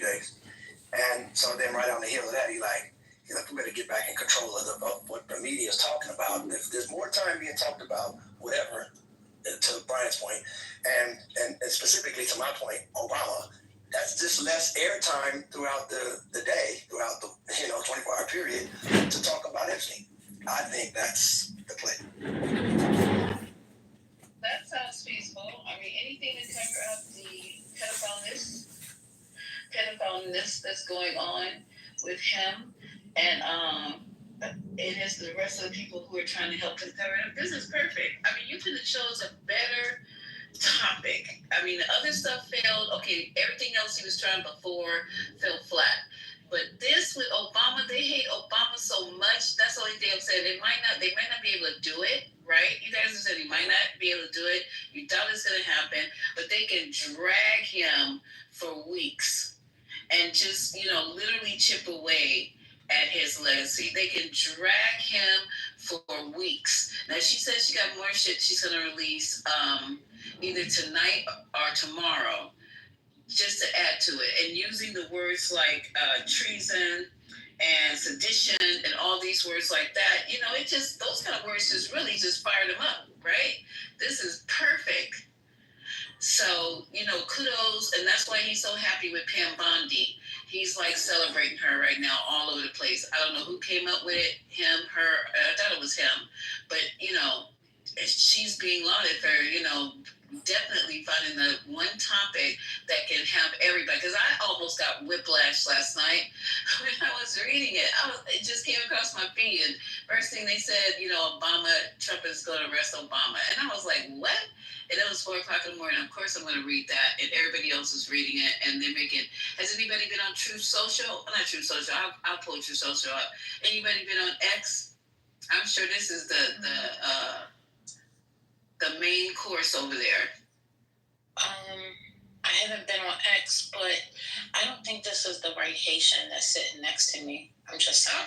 days. And so then right on the heel of that, he's like, we better get back in control of what the media is talking about. If there's more time being talked about, whatever, to Brian's point, and specifically to my point, Obama, that's just less airtime throughout the day, throughout the 24-hour period to talk about Epstein. I think that's the play. That sounds peaceful. I mean, anything to cover up the pedophileness that's going on with him, and it is the rest of the people who are trying to help him cover it up. This is perfect. I mean, you could have chose a better topic. I mean, the other stuff failed. Okay, everything else he was trying before fell flat. But this with Obama, they hate Obama so much. That's the only thing I'm saying. They might not be able to do it, right? You guys have said he might not be able to do it. You doubt it's going to happen, but they can drag him for weeks and just, literally chip away at his legacy. They can drag him for weeks. Now, she says she got more shit she's going to release either tonight or tomorrow, just to add to it. And using the words like treason and sedition and all these words like that, it just, those kind of words just really just fired him up, right? This is perfect. So, kudos, and that's why he's so happy with Pam Bondi. He's like celebrating her right now all over the place. I don't know who came up with it, him, her, I thought it was him. But, she's being lauded for, definitely finding the one topic that can have everybody. Because I almost got whiplash last night when I was reading it. It just came across my feed, and first thing they said, Trump is going to arrest Obama. And I was like, what? And it was 4 o'clock in the morning. Of course, I'm going to read that, and everybody else is reading it, and they're making. Has anybody been on Truth Social? Not Truth Social. I'll pull Truth Social up. Anybody been on X? I'm sure this is the main course over there. I haven't been on X, but I don't think this is the right Haitian that's sitting next to me. I'm just saying.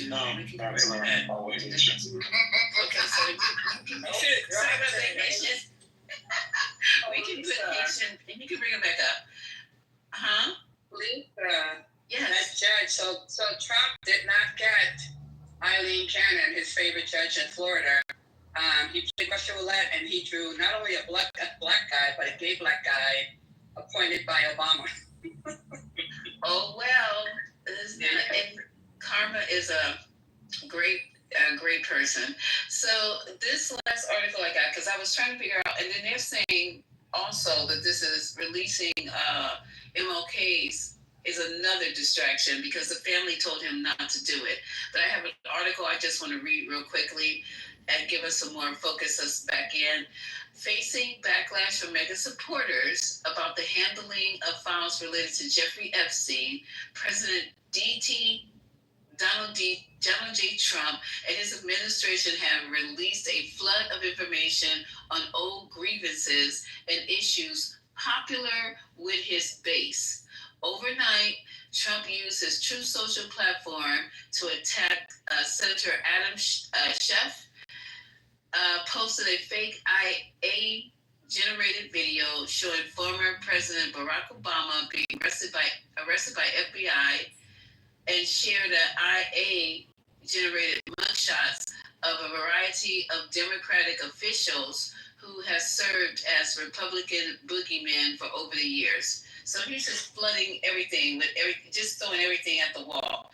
No, that's not always Haitian. Okay, so sorry about that, Haitian. We can put Haitian, and you can bring it back up. Huh? Lisa, yes. That judge, so Trump did not get Eileen Cannon, his favorite judge in Florida. He played Russian roulette, and he drew not only a black guy, but a gay black guy appointed by Obama. Oh, well, and karma is a great person. So this last article I got, because I was trying to figure out, and then they're saying also that this is releasing MLKs is another distraction because the family told him not to do it. But I have an article I just want to read real quickly and give us some more focus us back in. Facing backlash from mega supporters about the handling of files related to Jeffrey Epstein, President Donald J. Trump and his administration have released a flood of information on old grievances and issues popular with his base. Overnight, Trump used his Truth Social platform to attack Senator Adam Schiff, posted a fake IA-generated video showing former President Barack Obama being arrested by FBI, and shared an IA-generated mugshots of a variety of Democratic officials who has served as Republican boogeymen for over the years. So he's just flooding everything just throwing everything at the wall.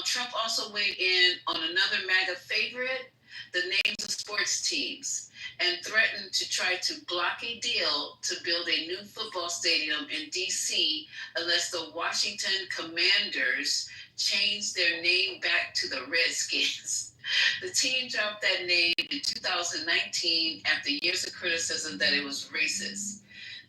Trump also weighed in on another MAGA favorite, the names of sports teams, and threatened to try to block a deal to build a new football stadium in D.C. unless the Washington Commanders changed their name back to the Redskins. The team dropped that name in 2019 after years of criticism that it was racist.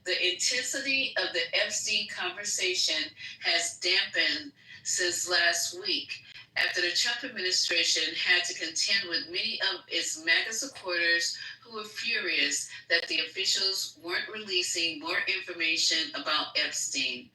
The intensity of the Epstein conversation has dampened since last week, after the Trump administration had to contend with many of its MAGA supporters who were furious that the officials weren't releasing more information about Epstein.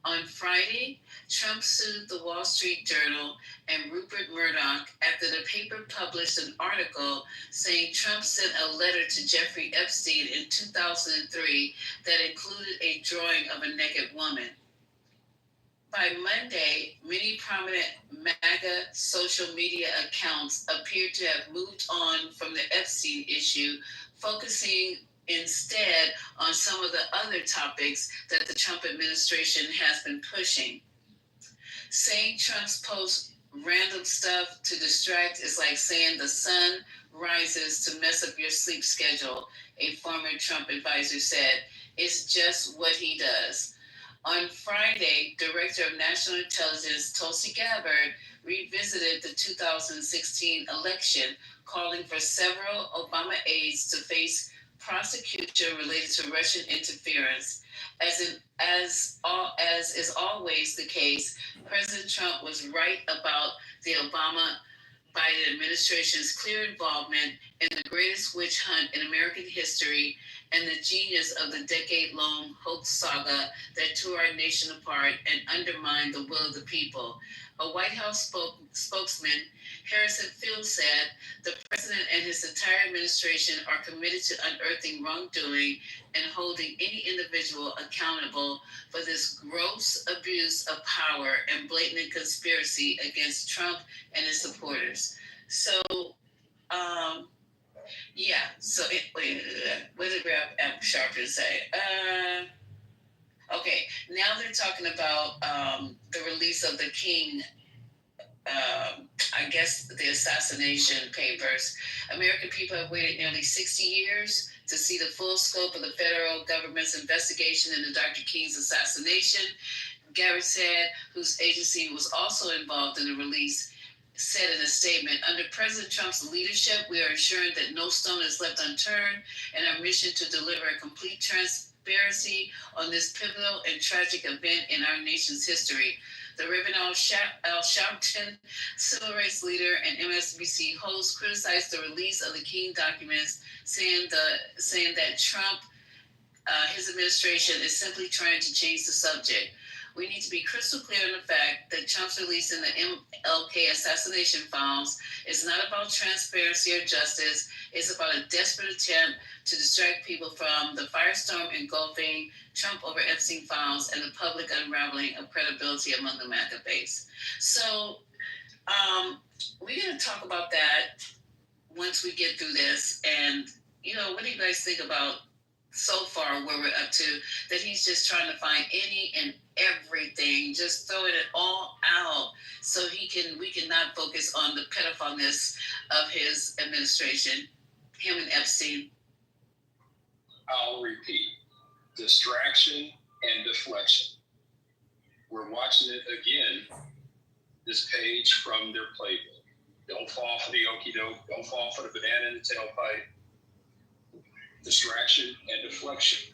On Friday, Trump sued the Wall Street Journal and Rupert Murdoch after the paper published an article saying Trump sent a letter to Jeffrey Epstein in 2003 that included a drawing of a naked woman. By Monday, many prominent MAGA social media accounts appeared to have moved on from the Epstein issue, focusing instead on some of the other topics that the Trump administration has been pushing. Saying Trump's post random stuff to distract is like saying the sun rises to mess up your sleep schedule, a former Trump advisor said. It's just what he does. On Friday, Director of National Intelligence Tulsi Gabbard revisited the 2016 election, calling for several Obama aides to face prosecution related to Russian interference. As is always the case, President Trump was right about the Obama-Biden administration's clear involvement in the greatest witch hunt in American history and the genius of the decade-long hoax saga that tore our nation apart and undermined the will of the people. A White House spokesman, Harrison Fields, said the president and his entire administration are committed to unearthing wrongdoing and holding any individual accountable for this gross abuse of power and blatant conspiracy against Trump and his supporters. So, what did Rep. Sharpton say? Okay, now they're talking about the release of the King, I guess the assassination papers. American people have waited nearly 60 years to see the full scope of the federal government's investigation into Dr. King's assassination. Garrett said, whose agency was also involved in the release, said in a statement, under President Trump's leadership, we are ensuring that no stone is left unturned in our mission to deliver a complete transparency on this pivotal and tragic event in our nation's history. The Reverend Al Sharpton, civil rights leader and MSNBC host, criticized the release of the King documents, saying that Trump, his administration, is simply trying to change the subject. We need to be crystal clear on the fact that Trump's release in the MLK assassination files is not about transparency or justice. It's about a desperate attempt to distract people from the firestorm engulfing Trump over Epstein files and the public unraveling of credibility among the MAGA base. So we're going to talk about that once we get through this. And, what do you guys think about so far where we're up to, that he's just trying to find any and everything, just throwing it all out so we can not focus on the pedophileness of his administration, him and Epstein? I'll repeat, distraction and deflection. We're watching it again, this page from their playbook. Don't fall for the okie doke, don't fall for the banana in the tailpipe. Distraction and deflection.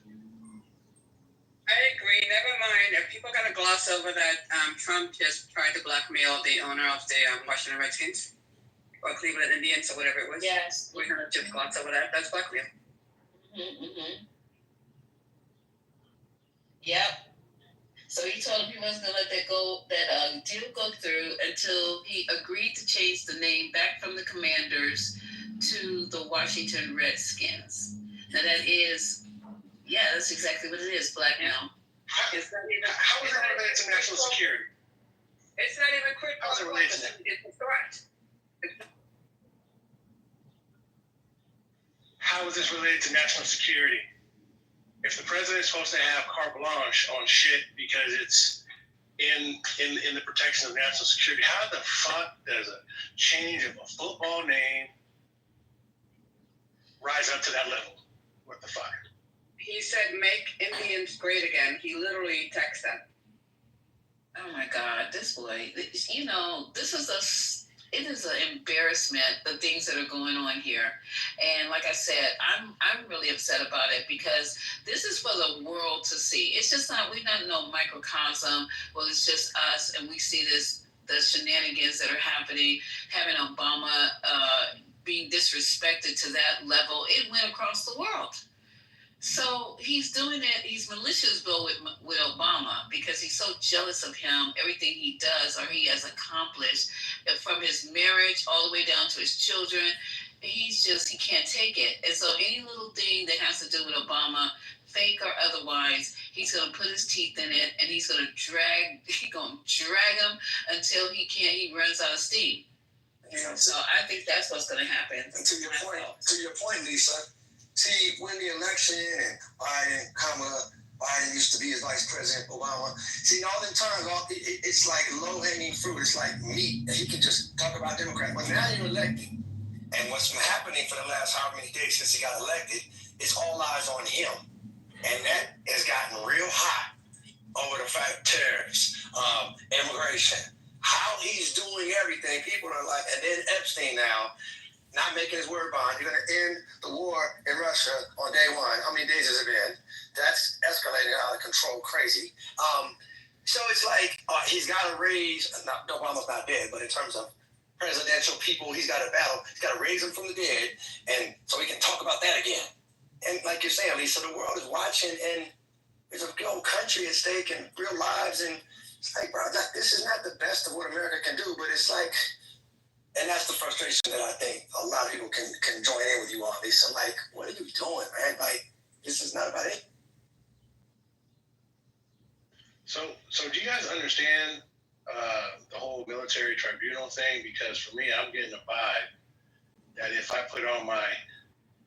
I agree. Never mind. If people are going to gloss over that Trump just tried to blackmail the owner of the Washington Redskins or Cleveland Indians or whatever it was. Yes. We're going to just gloss over that. That's blackmail. Mm-hmm. Yep. So he told him he wasn't going to let that deal go through until he agreed to change the name back from the Commanders to the Washington Redskins. Now that's exactly what it is, blackmail. How is that related to national security? It's not even critical. How is it related to that? It's a threat. How is this related to national security? If the president's supposed to have carte blanche on shit because it's in the protection of national security, how the fuck does a change of a football name rise up to that level? What the fuck? He said, make Indians great again. He literally texted them. Oh my God, this boy, it is an embarrassment, the things that are going on here. And like I said, I'm really upset about it because this is for the world to see. It's just we're not no microcosm. Well, it's just us, and we see the shenanigans that are happening, having Obama being disrespected to that level. It went across the world. So he's doing it. He's malicious, Bill, with Obama because he's so jealous of him, everything he does or he has accomplished, from his marriage all the way down to his children. He can't take it. And so any little thing that has to do with Obama, fake or otherwise, he's gonna put his teeth in it and he's gonna drag him until he runs out of steam. Yeah. So I think that's what's gonna happen. And to your point, Lisa. See, when the election and Biden used to be his vice president, Obama. See, all the times, it's like low-hanging fruit. It's like meat. And he can just talk about Democrats. But now you're elected. And what's been happening for the last how many days since he got elected, it's all eyes on him. And that has gotten real hot over the fact tariffs, immigration, how he's doing everything. People are like, and then Epstein now, not making his word bond. You're going to end the war in Russia on day one. How many days has it been? That's escalating out of control, crazy. So it's like he's got to raise, Obama's not dead, but in terms of presidential people, he's got to battle. He's got to raise them from the dead, and so we can talk about that again. And like you're saying, Lisa, the world is watching, and there's a whole country at stake and real lives. And it's like, bro, this is not the best of what America can do, but it's like, and that's the frustration that I think a lot of people can join in with you on. Lisa, like, what are you doing, man? Like, this is not about it. So do you guys understand the whole military tribunal thing? Because for me, I'm getting a vibe that if I put on my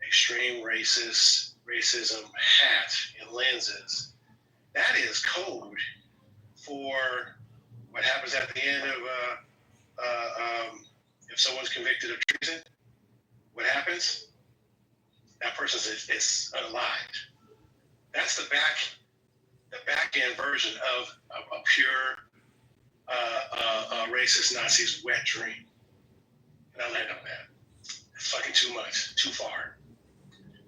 extreme racism hat and lenses, that is code for what happens at the end of if someone's convicted of treason. What happens? That person is unalived. That's the back end version of a pure racist Nazi's wet dream. And I land on that. It's fucking too much, too far.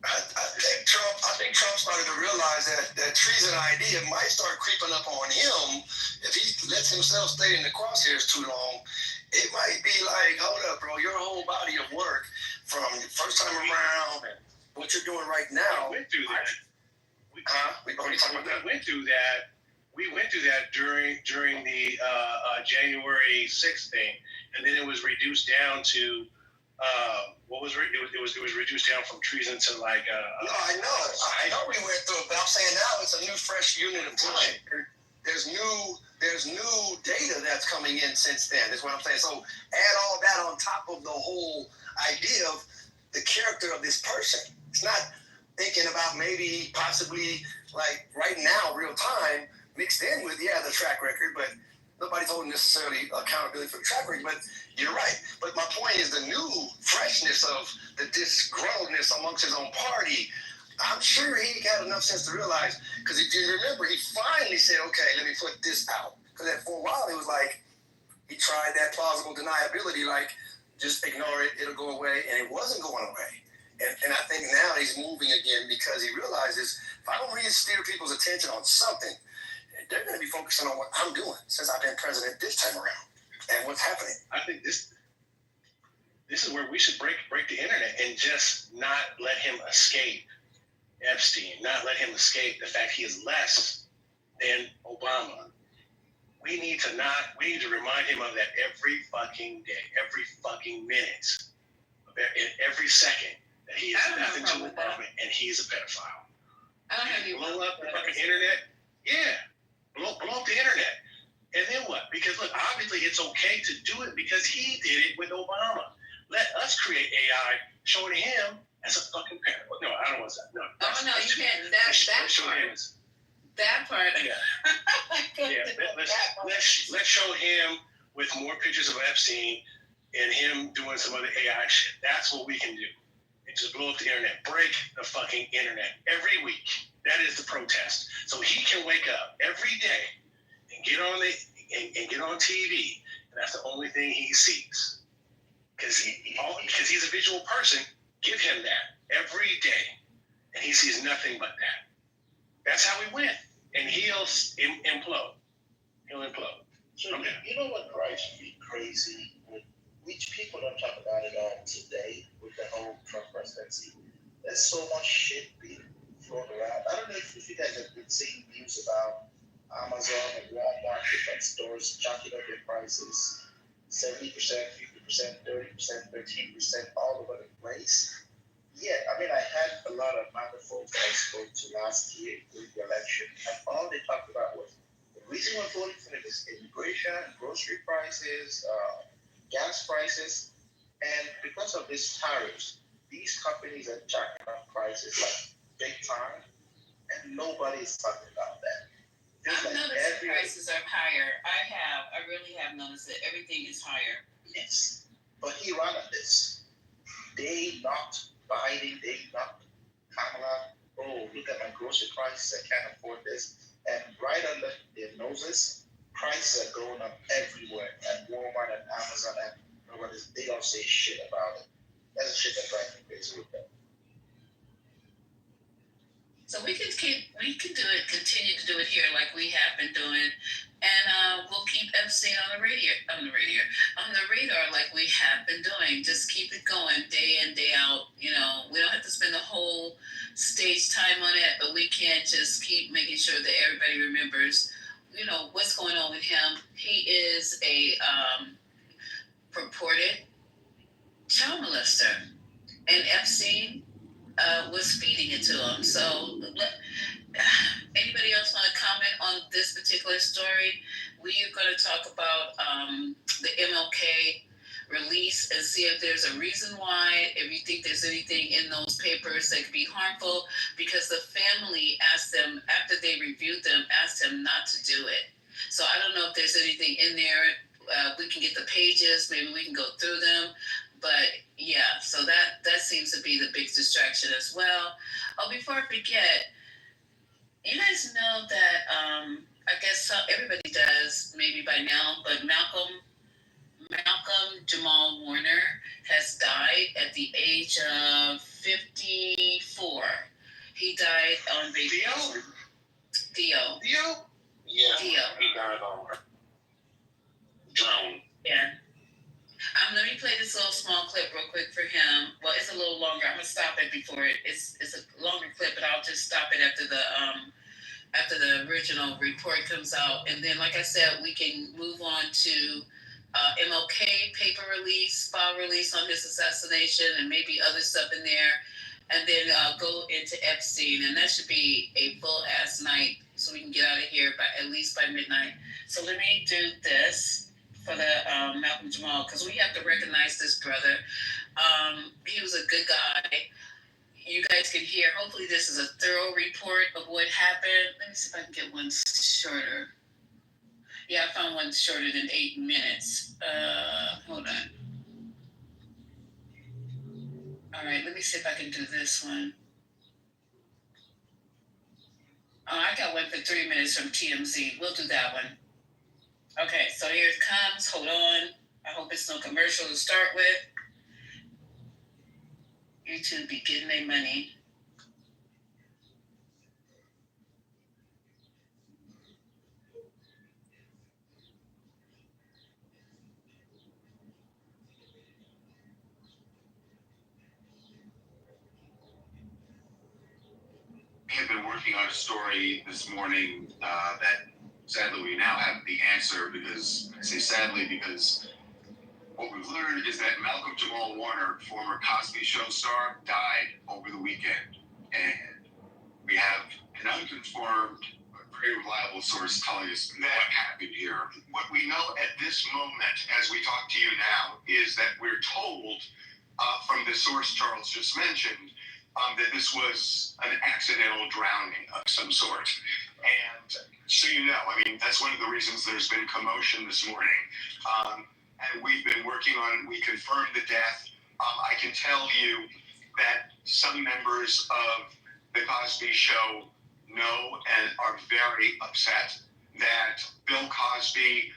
I think Trump started to realize that treason idea might start creeping up on him if he lets himself stay in the crosshairs too long. It might be like, hold up, bro, your whole body of work from first time around, what you're doing right now. We went through that. We went through that. We went through that during the January 6th thing, and then it was reduced down to what was it was reduced down from treason to like. No, I know we went through it, but I'm saying now it's a new, fresh unit of time. There's new data that's coming in since then. Is what I'm saying. So add all that on top of the whole idea of the character of this person. It's not thinking about maybe possibly like right now, real time mixed in with the track record, but nobody's holding necessarily accountability for the track record. But you're right. But my point is the new freshness of the disgruntledness amongst his own party. I'm sure he had enough sense to realize, because if you remember, he finally said, okay, let me put this out. Because for a while, it was like, he tried that plausible deniability, like, just ignore it, it'll go away, and it wasn't going away. And I think now he's moving again because he realizes, if I don't really steer people's attention on something, they're going to be focusing on what I'm doing since I've been president this time around and what's happening. I think this is where we should break the internet and just not let him escape Epstein, not let him escape the fact he is less than Obama. We need to remind him of that every fucking day, every fucking minute, every second, that he has nothing to do with Obama and he's a pedophile. I don't have any blow up the fucking internet. Yeah, blow up the internet. And then what? Because look, obviously it's okay to do it because he did it with Obama. Let us create AI showing him as a fucking parent. No, I don't want that. No. Oh no, you can't. That part. Yeah. Let's show him with more pictures of Epstein and him doing some other AI shit. That's what we can do. And just blow up the internet. Break the fucking internet every week. That is the protest. So he can wake up every day and get on TV, and that's the only thing he sees. Because he's a visual person. Give him that every day, and he sees nothing but that. That's how we win, and he'll implode. He'll implode. So okay. You know what drives me crazy? Which people don't talk about it all today with the whole Trump presidency. There's so much shit being floating around. I don't know if you guys have been seeing news about Amazon and Walmart, different stores jacking up their prices 70%, 50%, 30%, 13%, all over the place. Yeah, I mean, I had a lot of other folks that I spoke to last year during the election, and all they talked about was the reason we're voting for it is immigration, grocery prices, gas prices, and because of these tariffs, these companies are jacking up prices like big time, and nobody is talking about that. I've noticed the prices are higher. I really have noticed that everything is higher. Yes, but he ran on this. They knocked Biden, they knocked Kamala. Oh, look at my grocery prices, I can't afford this. And right under their noses, prices are going up everywhere. And Walmart and Amazon and they don't say shit about it. That's the shit that drives me crazy with them. So we can continue to do it here like we have been doing, and we'll keep Epstein on the radar like we have been doing. Just keep it going day in, day out. You know, we don't have to spend the whole stage time on it, but we can just keep making sure that everybody remembers, you know, what's going on with him. He is a purported child molester, and Epstein was feeding it to him. So anybody else want to comment on this particular story? We are going to talk about the MLK release and see if there's a reason why, if you think there's anything in those papers that could be harmful, because the family asked them, after they reviewed them, asked them not to do it. So I don't know if there's anything in there. We can get the pages, maybe we can go through them. But yeah, so that seems to be the big distraction as well. Oh, before I forget, you guys know that I guess everybody does maybe by now, but Malcolm Jamal Warner has died at the age of 54. He died on vacation. Theo? Yeah. Theo. He died on drone. Yeah. Let me play this little small clip real quick for him. Well, it's a little longer. I'm gonna stop it before it's a longer clip, but I'll just stop it after the original report comes out, and then, like I said, we can move on to MLK paper release, file release on his assassination, and maybe other stuff in there, and then go into Epstein, and that should be a full ass night, so we can get out of here at least by midnight. So let me do this for the Malcolm Jamal, because we have to recognize this brother. He was a good guy. You guys can hear, hopefully this is a thorough report of what happened. Let me see if I can get one shorter. Yeah, I found one shorter than 8 minutes. Hold on. All right, let me see if I can do this one. Oh, I got one for 3 minutes from TMZ. We'll do that one. Okay, so here it comes. Hold on. I hope it's no commercial to start with. YouTube be getting their money. We have been working on a story this morning that sadly we now have the answer, because I say sadly because what we've learned is that Malcolm Jamal Warner, former Cosby Show star, died over the weekend. And we have an unconfirmed, very reliable source telling us what happened here. What we know at this moment, as we talk to you now, is that we're told from the source Charles just mentioned that this was an accidental drowning of some sort. And so you know, I mean, that's one of the reasons there's been commotion this morning. And we've been working on, we confirmed the death. I can tell you that some members of the Cosby Show know and are very upset that Bill Cosby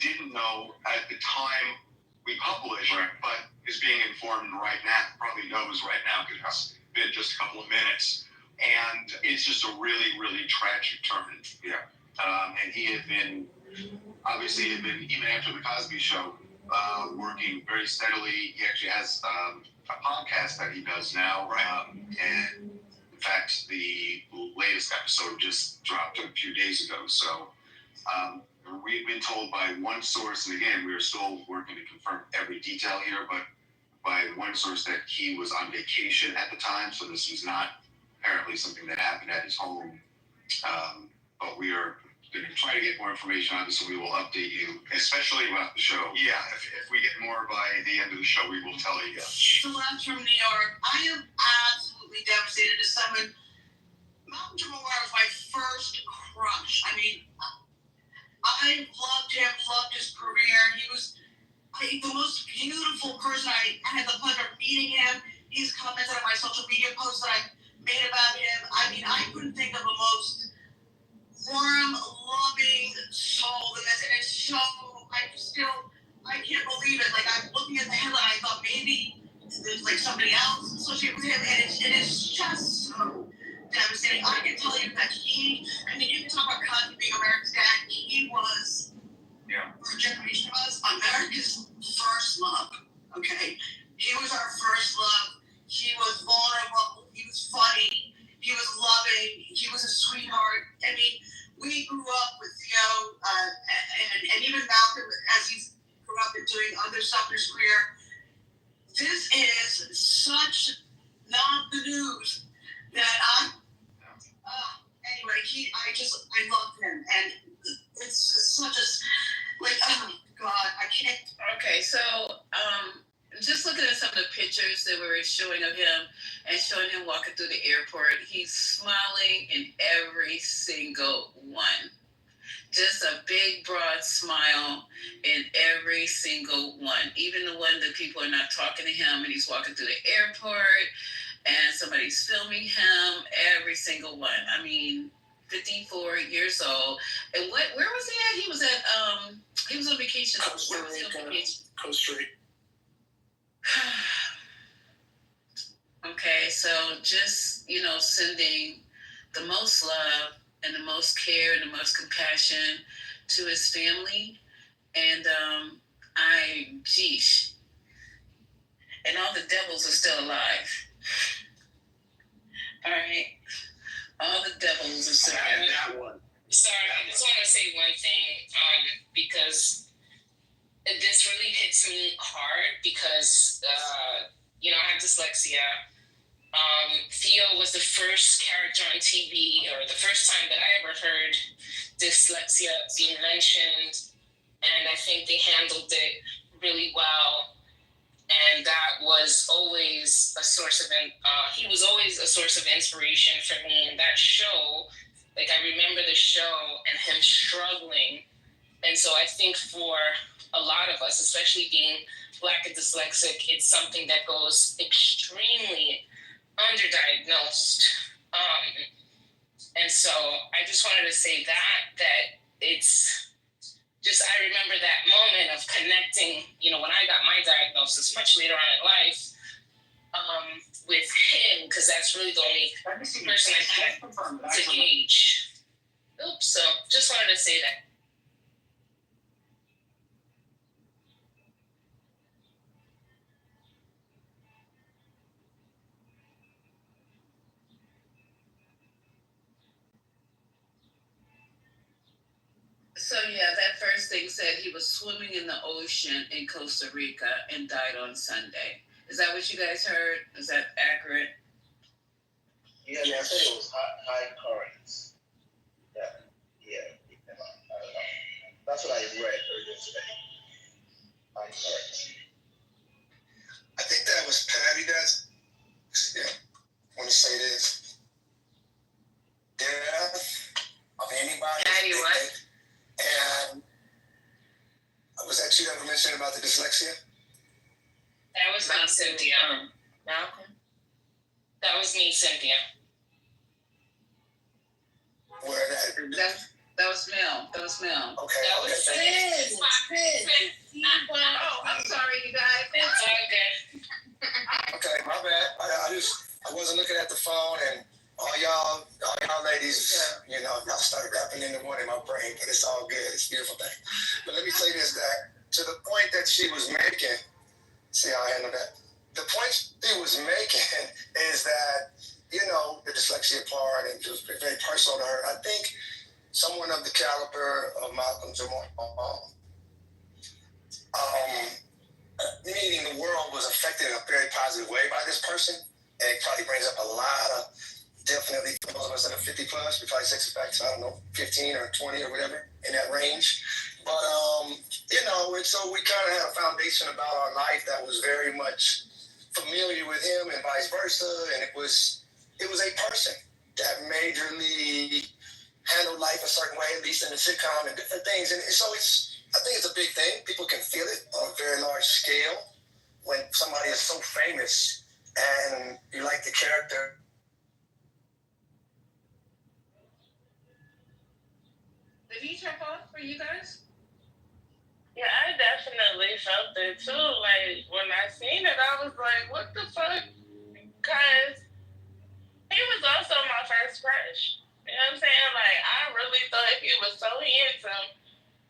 didn't know at the time we published, right, but is being informed right now, probably knows right now because it's been just a couple of minutes. And it's just a really, really tragic turn. Yeah. And he had been, obviously, even after the Cosby Show, working very steadily. He actually has a podcast that he does now, right? And In fact, the latest episode just dropped a few days ago. So we've been told by one source, and again, we are still working to confirm every detail here, but by one source that he was on vacation at the time. So this was not apparently something that happened at his home. But we are going to try to get more information on this, so we will update you, especially about the show. Yeah, if we get more by the end of the show, we will tell you. Celebs from New York. I am absolutely devastated to summon. Malcolm Jamal was my first crush. I mean, I loved him, loved his career. He was the most beautiful person. I had the pleasure of meeting him. He's commented on my social media posts that I made about him. I mean, I couldn't think of a most warm, loving soul than this. And it's so, I can't believe it. Like, I'm looking at the headline, I thought maybe there's like somebody else associated with him. And it is just so devastating. I can tell you that you can talk about Cosby being America's dad. He was, for a generation of us, America's first love. Okay? He was our first love. He was vulnerable. He was funny. He was loving. He was a sweetheart. I mean, we grew up with Theo and even Malcolm as he grew up and doing other stuff in his career. This is such not the news that anyway, I love him. And it's such a, like, oh, God, I can't. Okay, so, just looking at some of the pictures that were showing of him and showing him walking through the airport, he's smiling in every single one. Just a big, broad smile in every single one. Even the one that people are not talking to him and he's walking through the airport and somebody's filming him, every single one. I mean, 54 years old. And where was he at? He was on vacation. Costa Rica. Okay, so just, sending the most love and the most care and the most compassion to his family. And and all the devils are still alive. All right? All the devils are still alive. That one. Sorry, I just want to say one thing, because this really hits me hard because, I have dyslexia. Theo was the first character on TV, or the first time that I ever heard dyslexia being mentioned, and I think they handled it really well. And that was always a source of, he was always a source of inspiration for me. And that show, like, I remember the show and him struggling. And so I think for a lot of us, especially being Black and dyslexic, it's something that goes extremely underdiagnosed. And so I just wanted to say that it's just, I remember that moment of connecting, when I got my diagnosis much later on in life, with him, because that's really the only person I had to gauge. So just wanted to say that. So that first thing said he was swimming in the ocean in Costa Rica and died on Sunday. Is that what you guys heard? Is that accurate? Yeah, I said it was high currents. Yeah. I don't know. That's what I read earlier today. High currents. I think that was Patty I want to say this. Death of anybody. Patty what? And was that you that mentioned about the dyslexia? That was me, Cynthia. Malcolm? That was me, Cynthia. Where That was Mel. Okay. That was Sid. Oh, I'm sorry, you guys. It's all good. Okay, my bad. I wasn't looking at the phone, and all y'all ladies, y'all started rapping in the morning in my brain, but it's all good. It's a beautiful thing. But let me say this, that to the point that she was making, see how I handle that? The point she was making is that the dyslexia part, and it was very personal to her. I think someone of the caliber of Malcolm Jamal, meaning the world was affected in a very positive way by this person, and it probably brings up a lot of, definitely those of us that are 50 plus, we probably 60 back to, 15 or 20 or whatever, in that range. But, and so we kind of had a foundation about our life that was very much familiar with him and vice versa, and it was a person that majorly handled life a certain way, at least in the sitcom and different things. And so I think it's a big thing. People can feel it on a very large scale when somebody is so famous and you like the character. Did he jump off for you guys? Yeah, I definitely felt it too. Like, when I seen it, I was like, what the fuck? Because he was also my first crush. You know what I'm saying? Like, I really thought he was so handsome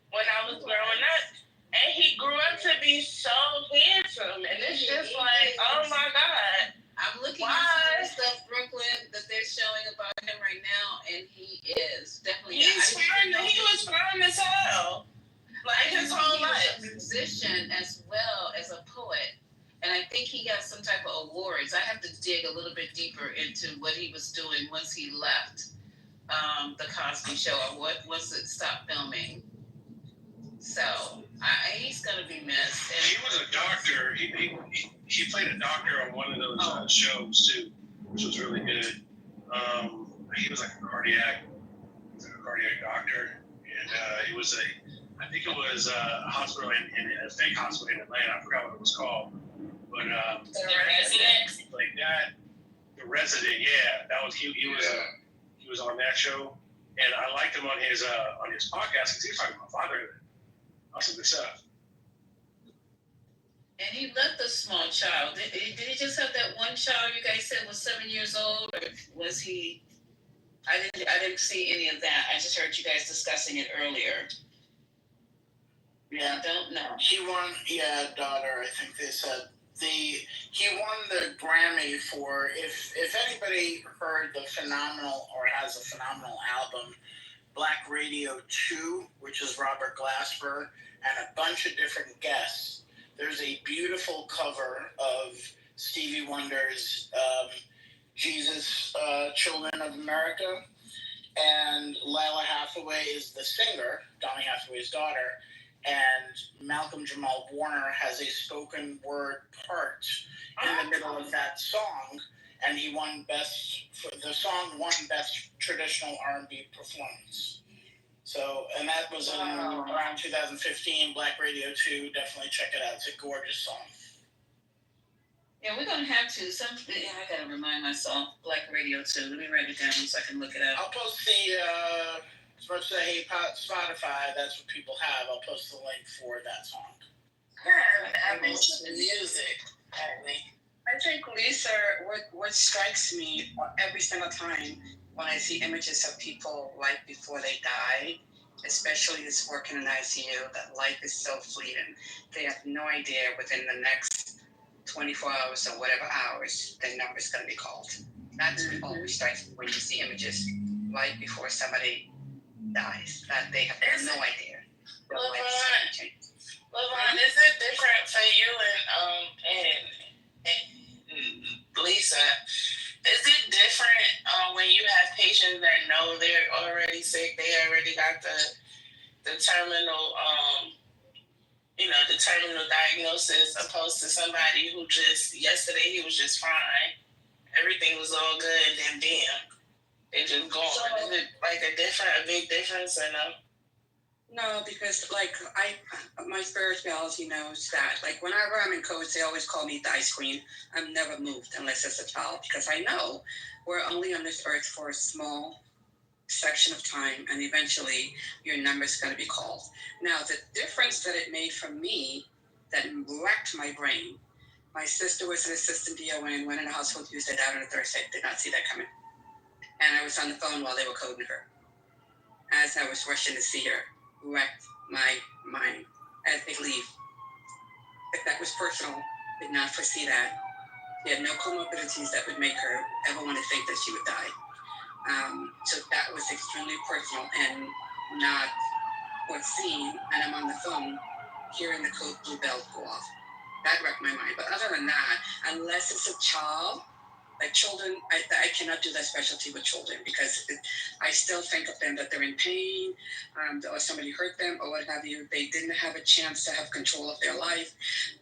when I was growing up. And he grew up to be so handsome. And it's just like, oh my God. I'm looking at some of the stuff, Brooklyn, that they're showing about him right now, and he is definitely. He's fine. He was fine as hell. Like his whole life. He was a musician as well as a poet. And I think he got some type of awards. I have to dig a little bit deeper into what he was doing once he left the Cosby Show, or once it stopped filming. So he's gonna be missed. And he was a doctor. He played a doctor on one of those shows too, which was really good. He was like a cardiac doctor, and I think it was a hospital in a fake hospital in Atlanta. I forgot what it was called, but The Resident. Like that, The Resident. Yeah, that was he was on that show, and I liked him on his podcast because he was talking about fatherhood. Awesome good stuff. And he left a small child. Did he just have that one child you guys said was 7 years old, or was he? I didn't see any of that. I just heard you guys discussing it earlier. Yeah, I don't know. He won, daughter, I think they said. He won the Grammy for, if anybody heard the phenomenal, or has a phenomenal album, Black Radio 2, which is Robert Glasper, and a bunch of different guests. There's a beautiful cover of Stevie Wonder's Jesus, Children of America, and Lila Hathaway is the singer, Donny Hathaway's daughter, and Malcolm Jamal Warner has a spoken word part in the middle of that song, and the song won Best Traditional R&B Performance. So, and that was in around 2015, Black Radio 2, definitely check it out. It's a gorgeous song. Yeah, we're going to have to. I got to remind myself, Black Radio 2. Let me write it down so I can look it up. I'll post as much as I hate Spotify, that's what people have. I'll post the link for that song. Yeah, I mentioned the music. I think, Lisa, what strikes me every single time when I see images of people right before they die, especially this working in ICU, that life is so fleeting. They have no idea within the next 24 hours or whatever hours their number's going to be called. That's what always strikes me when you see images right before somebody dies, that they have no idea. LeVon, is it different for you and Lisa? Is it different when you have patients that know they're already sick, they already got the terminal, the terminal diagnosis, opposed to somebody who just, yesterday he was just fine, everything was all good, and then bam, they just gone? So, is it like a big difference or no? No, because my spirituality knows that. Like whenever I'm in codes, they always call me the ice queen. I'm never moved unless it's a child, because I know we're only on this earth for a small section of time, and eventually your number's going to be called. Now, the difference that it made for me that wrecked my brain. My sister was an assistant DON, went in a hospital Tuesday, died on a Thursday. Did not see that coming. And I was on the phone while they were coding her. As I was rushing to see her, wrecked my mind. As they leave. If that was personal, did not foresee that. She had no comorbidities that would make her ever want to think that she would die. So that was extremely personal and not what's seen. And I'm on the phone hearing the code blue bell go off. That wrecked my mind. But other than that, unless it's a child, like children, I cannot do that specialty with children because I still think of them that they're in pain, or somebody hurt them or what have you. They didn't have a chance to have control of their life.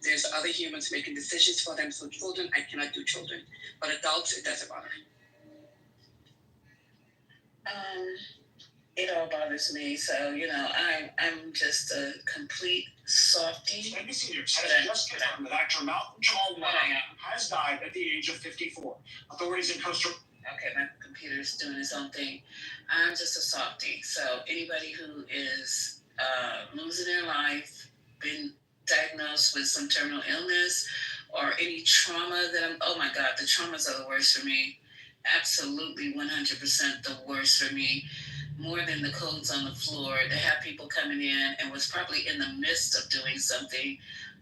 There's other humans making decisions for them. So children, I cannot do children. But adults, it doesn't bother. It all bothers me. So, I'm just a complete softie. NBC News has just confirmed that actor Malcolm Jamal Warner has died at the age of 54. Authorities in Costa Rica. Okay, my computer's doing its own thing. I'm just a softie. So anybody who is losing their life, been diagnosed with some terminal illness, or any trauma oh my God, the traumas are the worst for me. Absolutely 100% the worst for me. More than the codes on the floor. To have people coming in and was probably in the midst of doing something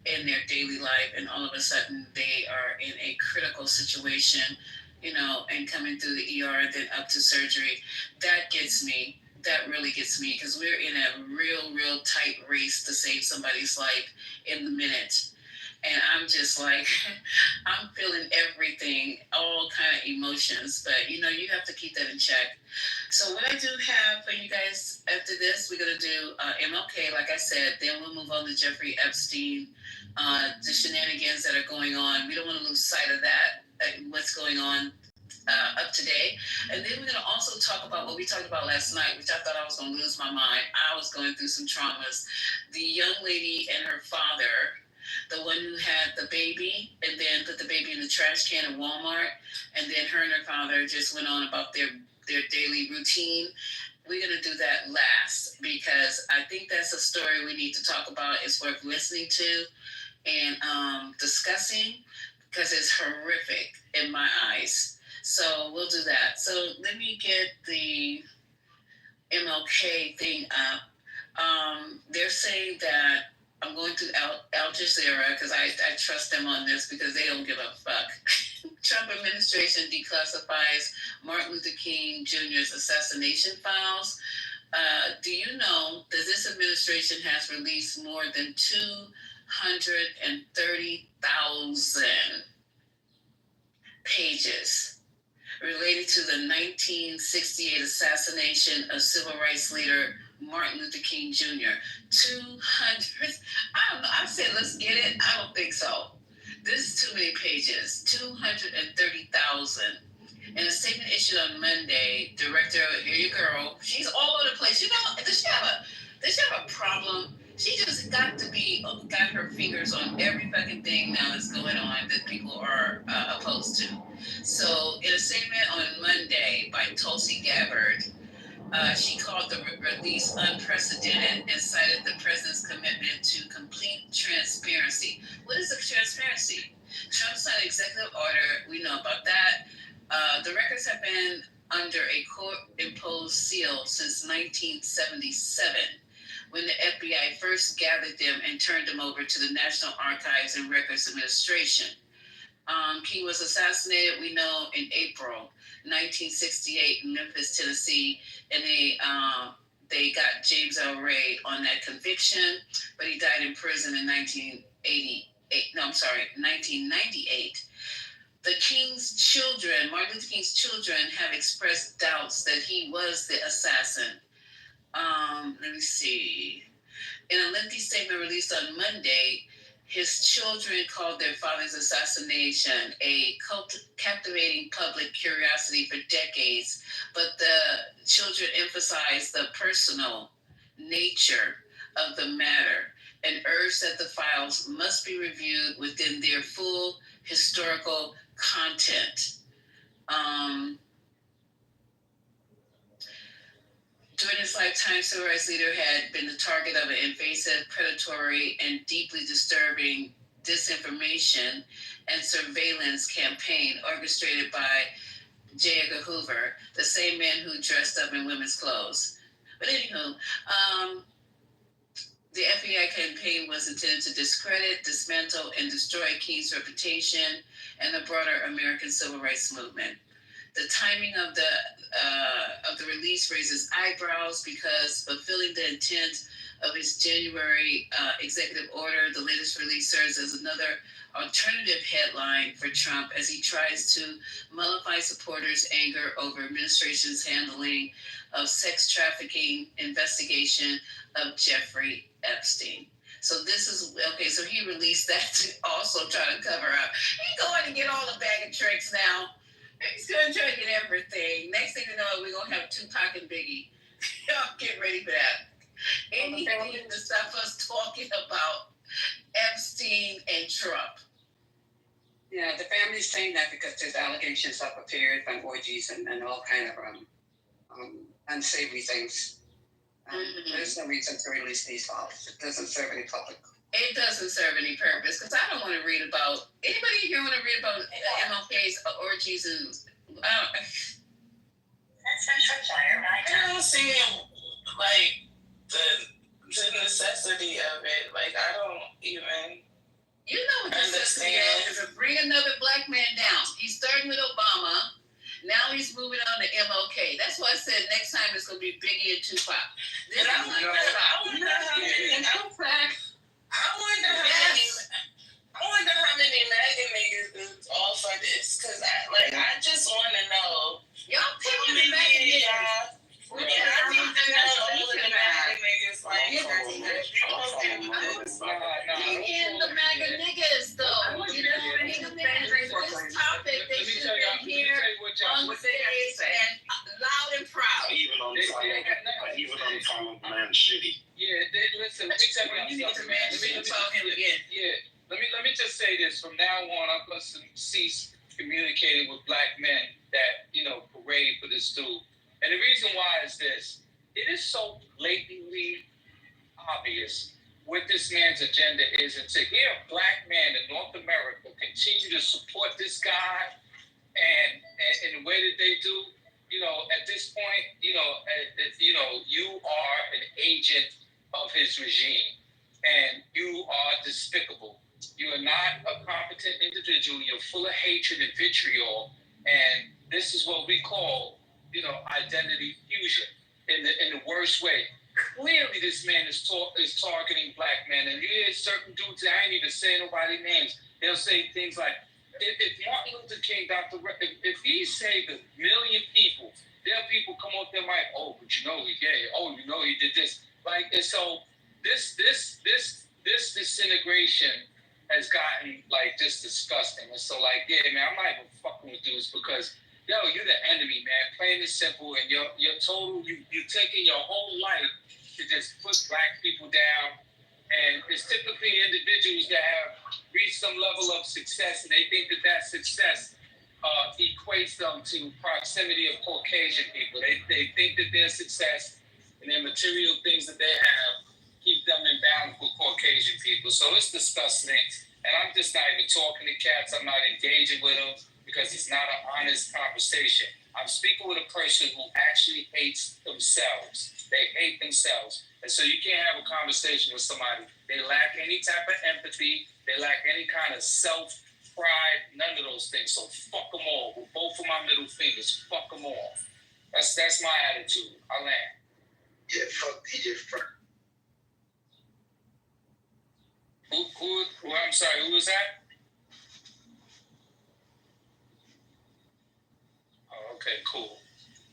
in their daily life, and all of a sudden they are in a critical situation, and coming through the ER and then up to surgery. That gets me. That really gets me because we're in a real tight race to save somebody's life in the minute. And I'm just like, I'm feeling everything, all kind of emotions. But, you have to keep that in check. So what I do have for you guys after this, we're going to do MLK, like I said. Then we'll move on to Jeffrey Epstein, the shenanigans that are going on. We don't want to lose sight of that, what's going on up to date. And then we're going to also talk about what we talked about last night, which I thought I was going to lose my mind. I was going through some traumas. The young lady and her father, the one who had the baby and then put the baby in the trash can at Walmart, and then her and her father just went on about their daily routine. We're going to do that last because I think that's a story we need to talk about. It's worth listening to and discussing because it's horrific in my eyes. So we'll do that. So let me get the MLK thing up. They're saying that I'm going to Al Jazeera because I trust them on this because they don't give a fuck. Trump administration declassifies Martin Luther King Jr.'s assassination files. Do you know that this administration has released more than 230,000 pages related to the 1968 assassination of civil rights leader Martin Luther King Jr. 200. I don't know. I said, let's get it. I don't think so. This is too many pages. 230,000. In a statement issued on Monday, director, here you girl, she's all over the place. Does she have a problem? She just got her fingers on every fucking thing now that's going on that people are opposed to. So in a statement on Monday by Tulsi Gabbard, she called the release unprecedented and cited the president's commitment to complete transparency. What is the transparency? Trump signed an executive order. We know about that. The records have been under a court-imposed seal since 1977, when the FBI first gathered them and turned them over to the National Archives and Records Administration. King was assassinated, we know, in April 1968 in Memphis, Tennessee, and they got James L. Ray on that conviction, but he died in prison in 1998. The King's children, Martin Luther King's children, have expressed doubts that he was the assassin. Let me see. In a lengthy statement released on Monday, his children called their father's assassination a captivating public curiosity for decades, but the children emphasized the personal nature of the matter and urged that the files must be reviewed within their full historical content. During his lifetime, civil rights leader had been the target of an invasive, predatory, and deeply disturbing disinformation and surveillance campaign orchestrated by J. Edgar Hoover, the same man who dressed up in women's clothes. But anywho, the FBI campaign was intended to discredit, dismantle, and destroy King's reputation and the broader American civil rights movement. The timing of the release raises eyebrows because fulfilling the intent of his January executive order, the latest release serves as another alternative headline for Trump as he tries to mollify supporters' anger over administration's handling of sex trafficking investigation of Jeffrey Epstein. So this is, okay, so he released that to also try to cover up. He's going to get all the bag of tricks now. He's going to try to get everything. Next thing you know, we're going to have Tupac and Biggie. Y'all get ready for that. Anything to stop us talking about Epstein and Trump. Yeah, the family's saying that because there's allegations of affairs and orgies and all kind of unsavory things. There's no reason to release these files. It doesn't serve any public. It doesn't serve any purpose because I don't want to read about anybody here want to read about MLK's orgies and I don't see like the necessity of it. Like I don't even. You know what the necessity is to bring another black man down. He's starting with Obama. Now he's moving on to MLK. That's why I said next time it's going to be Biggie and Tupac. I wonder how many MAGA niggas all for this. Because I just want to know. Y'all picking the MAGA niggas. I need to know all the MAGA niggas. In the MAGA niggas, though. You know, in this topic, they should have been here on stage and loud and proud. Even on the phone, man, shitty. Yeah, listen, let me tell you something, man. Let me just say this. From now on, I'm going to cease communicating with black men that, parade for this dude. And the reason why is this. It is so blatantly obvious what this man's agenda is. And to hear a black man in North America continue to support this guy and in the way that they do, at this point, you are an agent of his regime and you are despicable. You are not a competent individual. You're full of hatred and vitriol. And this is what we call, identity fusion in the worst way. Clearly, this man is targeting black men. And you hear certain dudes, I ain't even saying nobody's names. They'll say things like, if Martin Luther King, if he saved 1 million people, there are people come off their mic, oh, but he's gay. Oh, he did this. And so this disintegration has gotten just disgusting. And so yeah, man, I'm not even fucking with dudes because you're the enemy, man. Plain and simple, and you're taking your whole life to just put black people down. And it's typically individuals that have reached some level of success, and they think that success equates them to proximity of Caucasian people. They think that their success and their material things that they have keep them in balance with Caucasian people. So it's disgusting. And I'm just not even talking to cats. I'm not engaging with them because it's not an honest conversation. I'm speaking with a person who actually hates themselves. They hate themselves. And so you can't have a conversation with somebody. They lack any type of empathy. They lack any kind of self-pride, none of those things. So fuck them all. With both of my middle fingers, fuck them all. That's my attitude. I land. Yeah, fuck DJ Frank. Who, I'm sorry, who was that? Oh, okay, cool.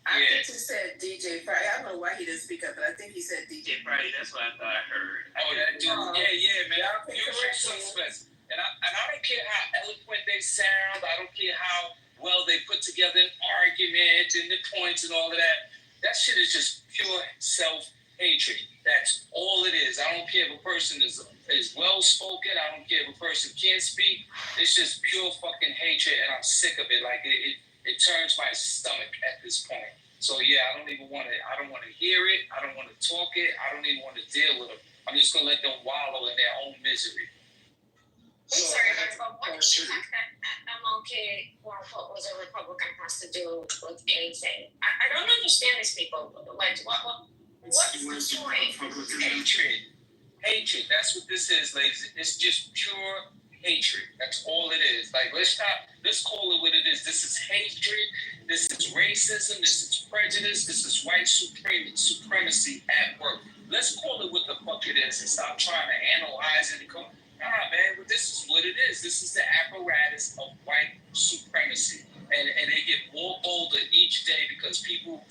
I think he said DJ Friday. I don't know why he didn't speak up, but I think he said DJ Friday. That's what I thought I heard. Oh, that dude. Yeah, man. Usual suspects. And I don't care how eloquent they sound. I don't care how well they put together an argument and the points and all of that. That shit is just pure self-hatred. That's all it is. I don't care if a person is well-spoken. I don't care if a person can't speak. It's just pure fucking hatred, and I'm sick of it. Like, it turns my stomach at this point. So, yeah, I don't want to hear it. I don't want to talk it. I don't even want to deal with them. I'm just going to let them wallow in their own misery. I'm sorry, but what does the fact that MLK was a Republican has to do with anything? I don't understand these people. Like, what's the point? Hatred. Hatred. That's what this is, ladies. It's just pure hatred. That's all it is. Like, let's call it what it is. This is hatred. This is racism. This is prejudice. This is white supremacy at work. Let's call it what the fuck it is and stop trying to analyze it and go, nah, man, but this is what it is. This is the apparatus of white supremacy. And they get more bolder each day because people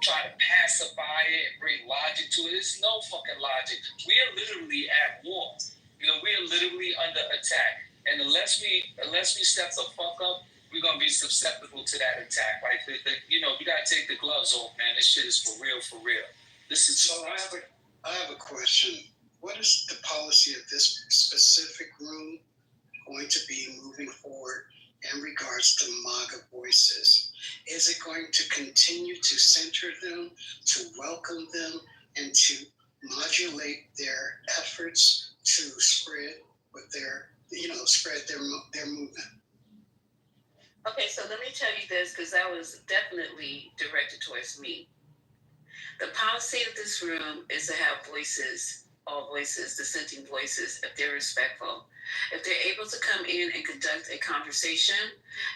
try to pacify it and bring logic to it. There's no fucking logic. We are literally at war. We are literally under attack. And unless we step the fuck up, we're gonna be susceptible to that attack. Like we gotta take the gloves off, man. This shit is for real, for real. This is so. I have a question. What is the policy of this specific room going to be moving forward in regards to MAGA voices? Is it going to continue to center them, to welcome them, and to modulate their efforts to spread their movement? Okay, so let me tell you this, because that was definitely directed towards me. The policy of this room is to have voices, all voices, dissenting voices, if they're respectful. If they're able to come in and conduct a conversation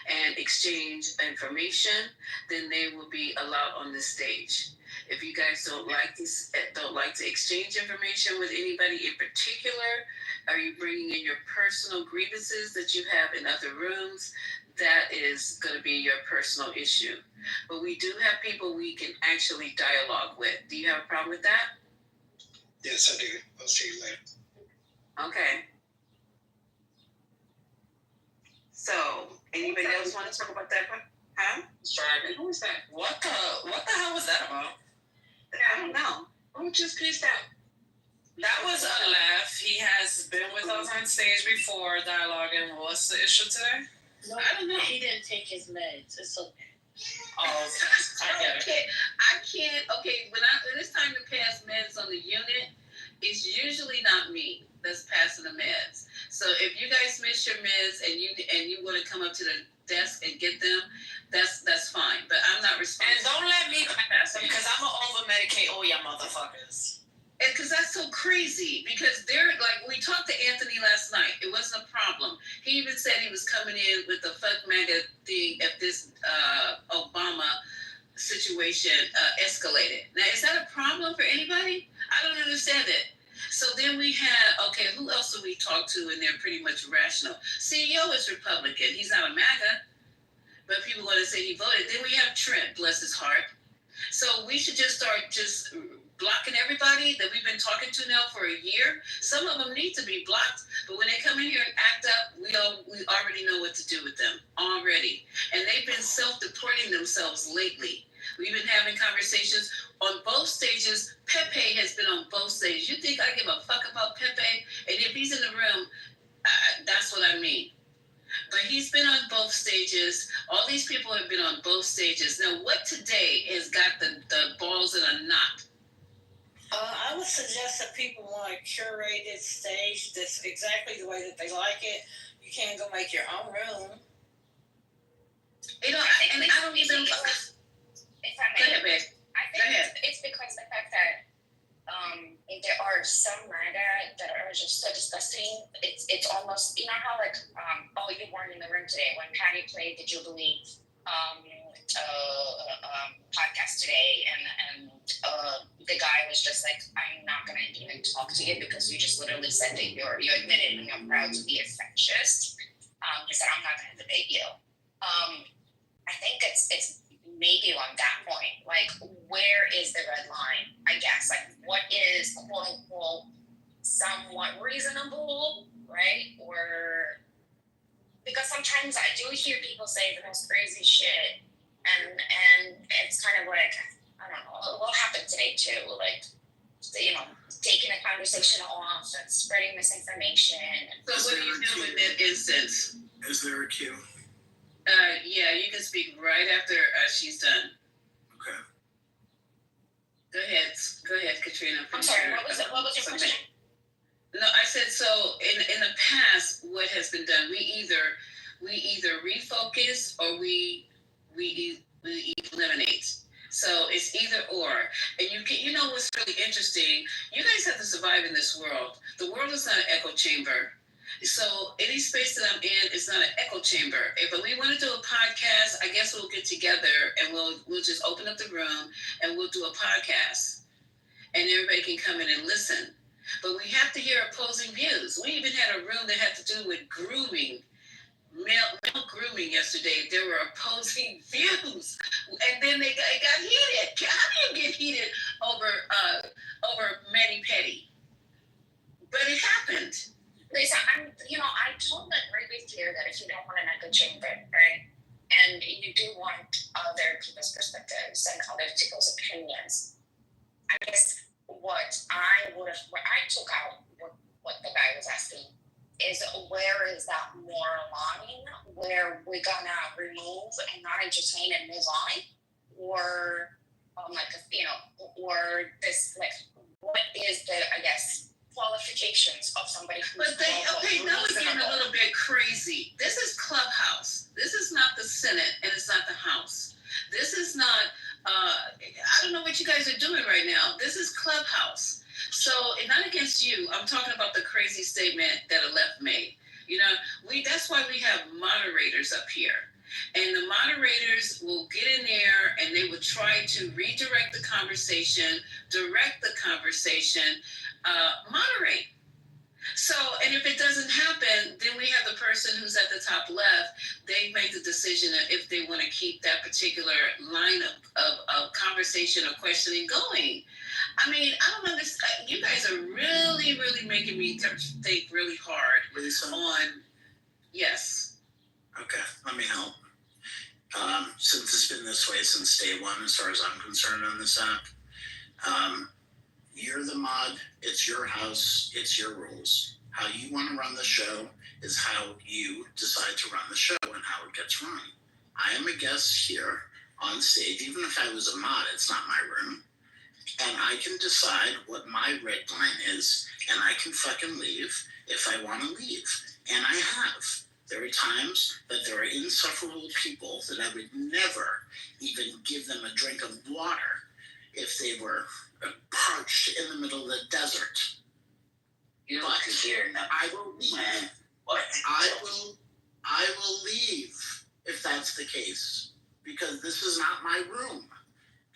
and exchange information, then they will be allowed on this stage. If you guys don't like to exchange information with anybody in particular, are you bringing in your personal grievances that you have in other rooms? That is going to be your personal issue. But we do have people we can actually dialogue with. Do you have a problem with that? Yes, I do. I'll see you later. Okay. So, anybody else want to talk about that? Huh? Sorry, who was that? What the hell was that about? I don't know. Who just peaced out? That was Aleph. He has been with us on stage before, dialoguing. What's the issue today? No, I don't know. He didn't take his meds. It's okay. Oh, I get it. I can't. Okay, when it's time to pass meds on the unit, it's usually not me that's passing the meds. So if you guys miss your meds and you want to come up to the desk and get them, that's fine. But I'm not responsible. And don't let me pass them because I'm gonna over medicate all y'all motherfuckers. Because that's so crazy. Because they're like, we talked to Anthony last night. It wasn't a problem. He even said he was coming in with the fuck MAGA thing if this Obama situation escalated. Now, is that a problem for anybody? I don't understand it. So then we had, okay, who else do we talk to? And they're pretty much rational. CEO is Republican. He's not a MAGA. But people want to say he voted. Then we have Trent, bless his heart. So we should just start blocking everybody that we've been talking to now for a year. Some of them need to be blocked, but when they come in here and act up, we already know what to do with them already. And they've been self-deporting themselves lately. We've been having conversations on both stages. Pepe has been on both stages. You think I give a fuck about Pepe? And if he's in the room, that's what I mean. But he's been on both stages. All these people have been on both stages. Now, what today has got the balls in a knot? I would suggest that people want a curated stage that's exactly the way that they like it. You can't go make your own room. I don't even. If I may, go ahead, babe. I think it's because the fact that there are some MAGA that are just so disgusting. It's almost, you know how like you weren't in the room today when Patty played the Jubilee podcast today, and the guy was just like, I'm not gonna even talk to you because you just literally said that you admitted and you're proud to be a fascist. He said, I'm not gonna debate you. I think it's maybe on that point, like, where is the red line? I guess, like, what is quote unquote somewhat reasonable, right? Or because sometimes I do hear people say the most crazy shit, and it's kind of like, I don't know, what happened today too, like, taking a conversation off and spreading misinformation. So what do you do in that instance? Is there a queue? Yeah, you can speak right after she's done. Okay. Go ahead, Katrina. I'm sorry, what was your question? No, I said, so in the past, what has been done, we either refocus or we eliminate. So it's either or. And you know what's really interesting? You guys have to survive in this world. The world is not an echo chamber. So any space that I'm in is not an echo chamber. If we want to do a podcast, I guess we'll get together and we'll just open up the room and we'll do a podcast. And everybody can come in and listen. But we have to hear opposing views. We even had a room that had to do with grooming. Male grooming yesterday. There were opposing views, and then it got heated. How do you get heated over mani petty? But it happened. Lisa, I totally agree with you that if you don't want an echo chamber, right, and you do want other people's perspectives and other people's opinions, I guess what I took out what the guy was asking is where is that moral line where we're gonna remove and not entertain and move on, or or this, like, what is the, I guess, qualifications of somebody who's now we're getting a little bit crazy. This is Clubhouse. This is not the Senate and it's not the House. This is not I don't know what you guys are doing right now. This is Clubhouse. So, and not against you. I'm talking about the crazy statement that a left made. That's why we have moderators up here. And the moderators will get in there and they will try to redirect the conversation, direct the conversation, moderate. So, and if it doesn't happen, then we have the person who's at the top left. They make the decision if they want to keep that particular line of conversation or questioning going. I mean, I don't understand. You guys are really, really making me think really hard on, yes. Okay, let me help. Since it's been this way since day one, as far as I'm concerned on this app, you're the mod, it's your house, it's your rules. How you want to run the show is how you decide to run the show and how it gets run. I am a guest here on stage. Even if I was a mod, it's not my room. And I can decide what my red line is, and I can fucking leave if I want to leave. And I have. There are times that there are insufferable people that I would never even give them a drink of water if they were parched in the middle of the desert. You but I will leave. I will leave if that's the case, because this is not my room.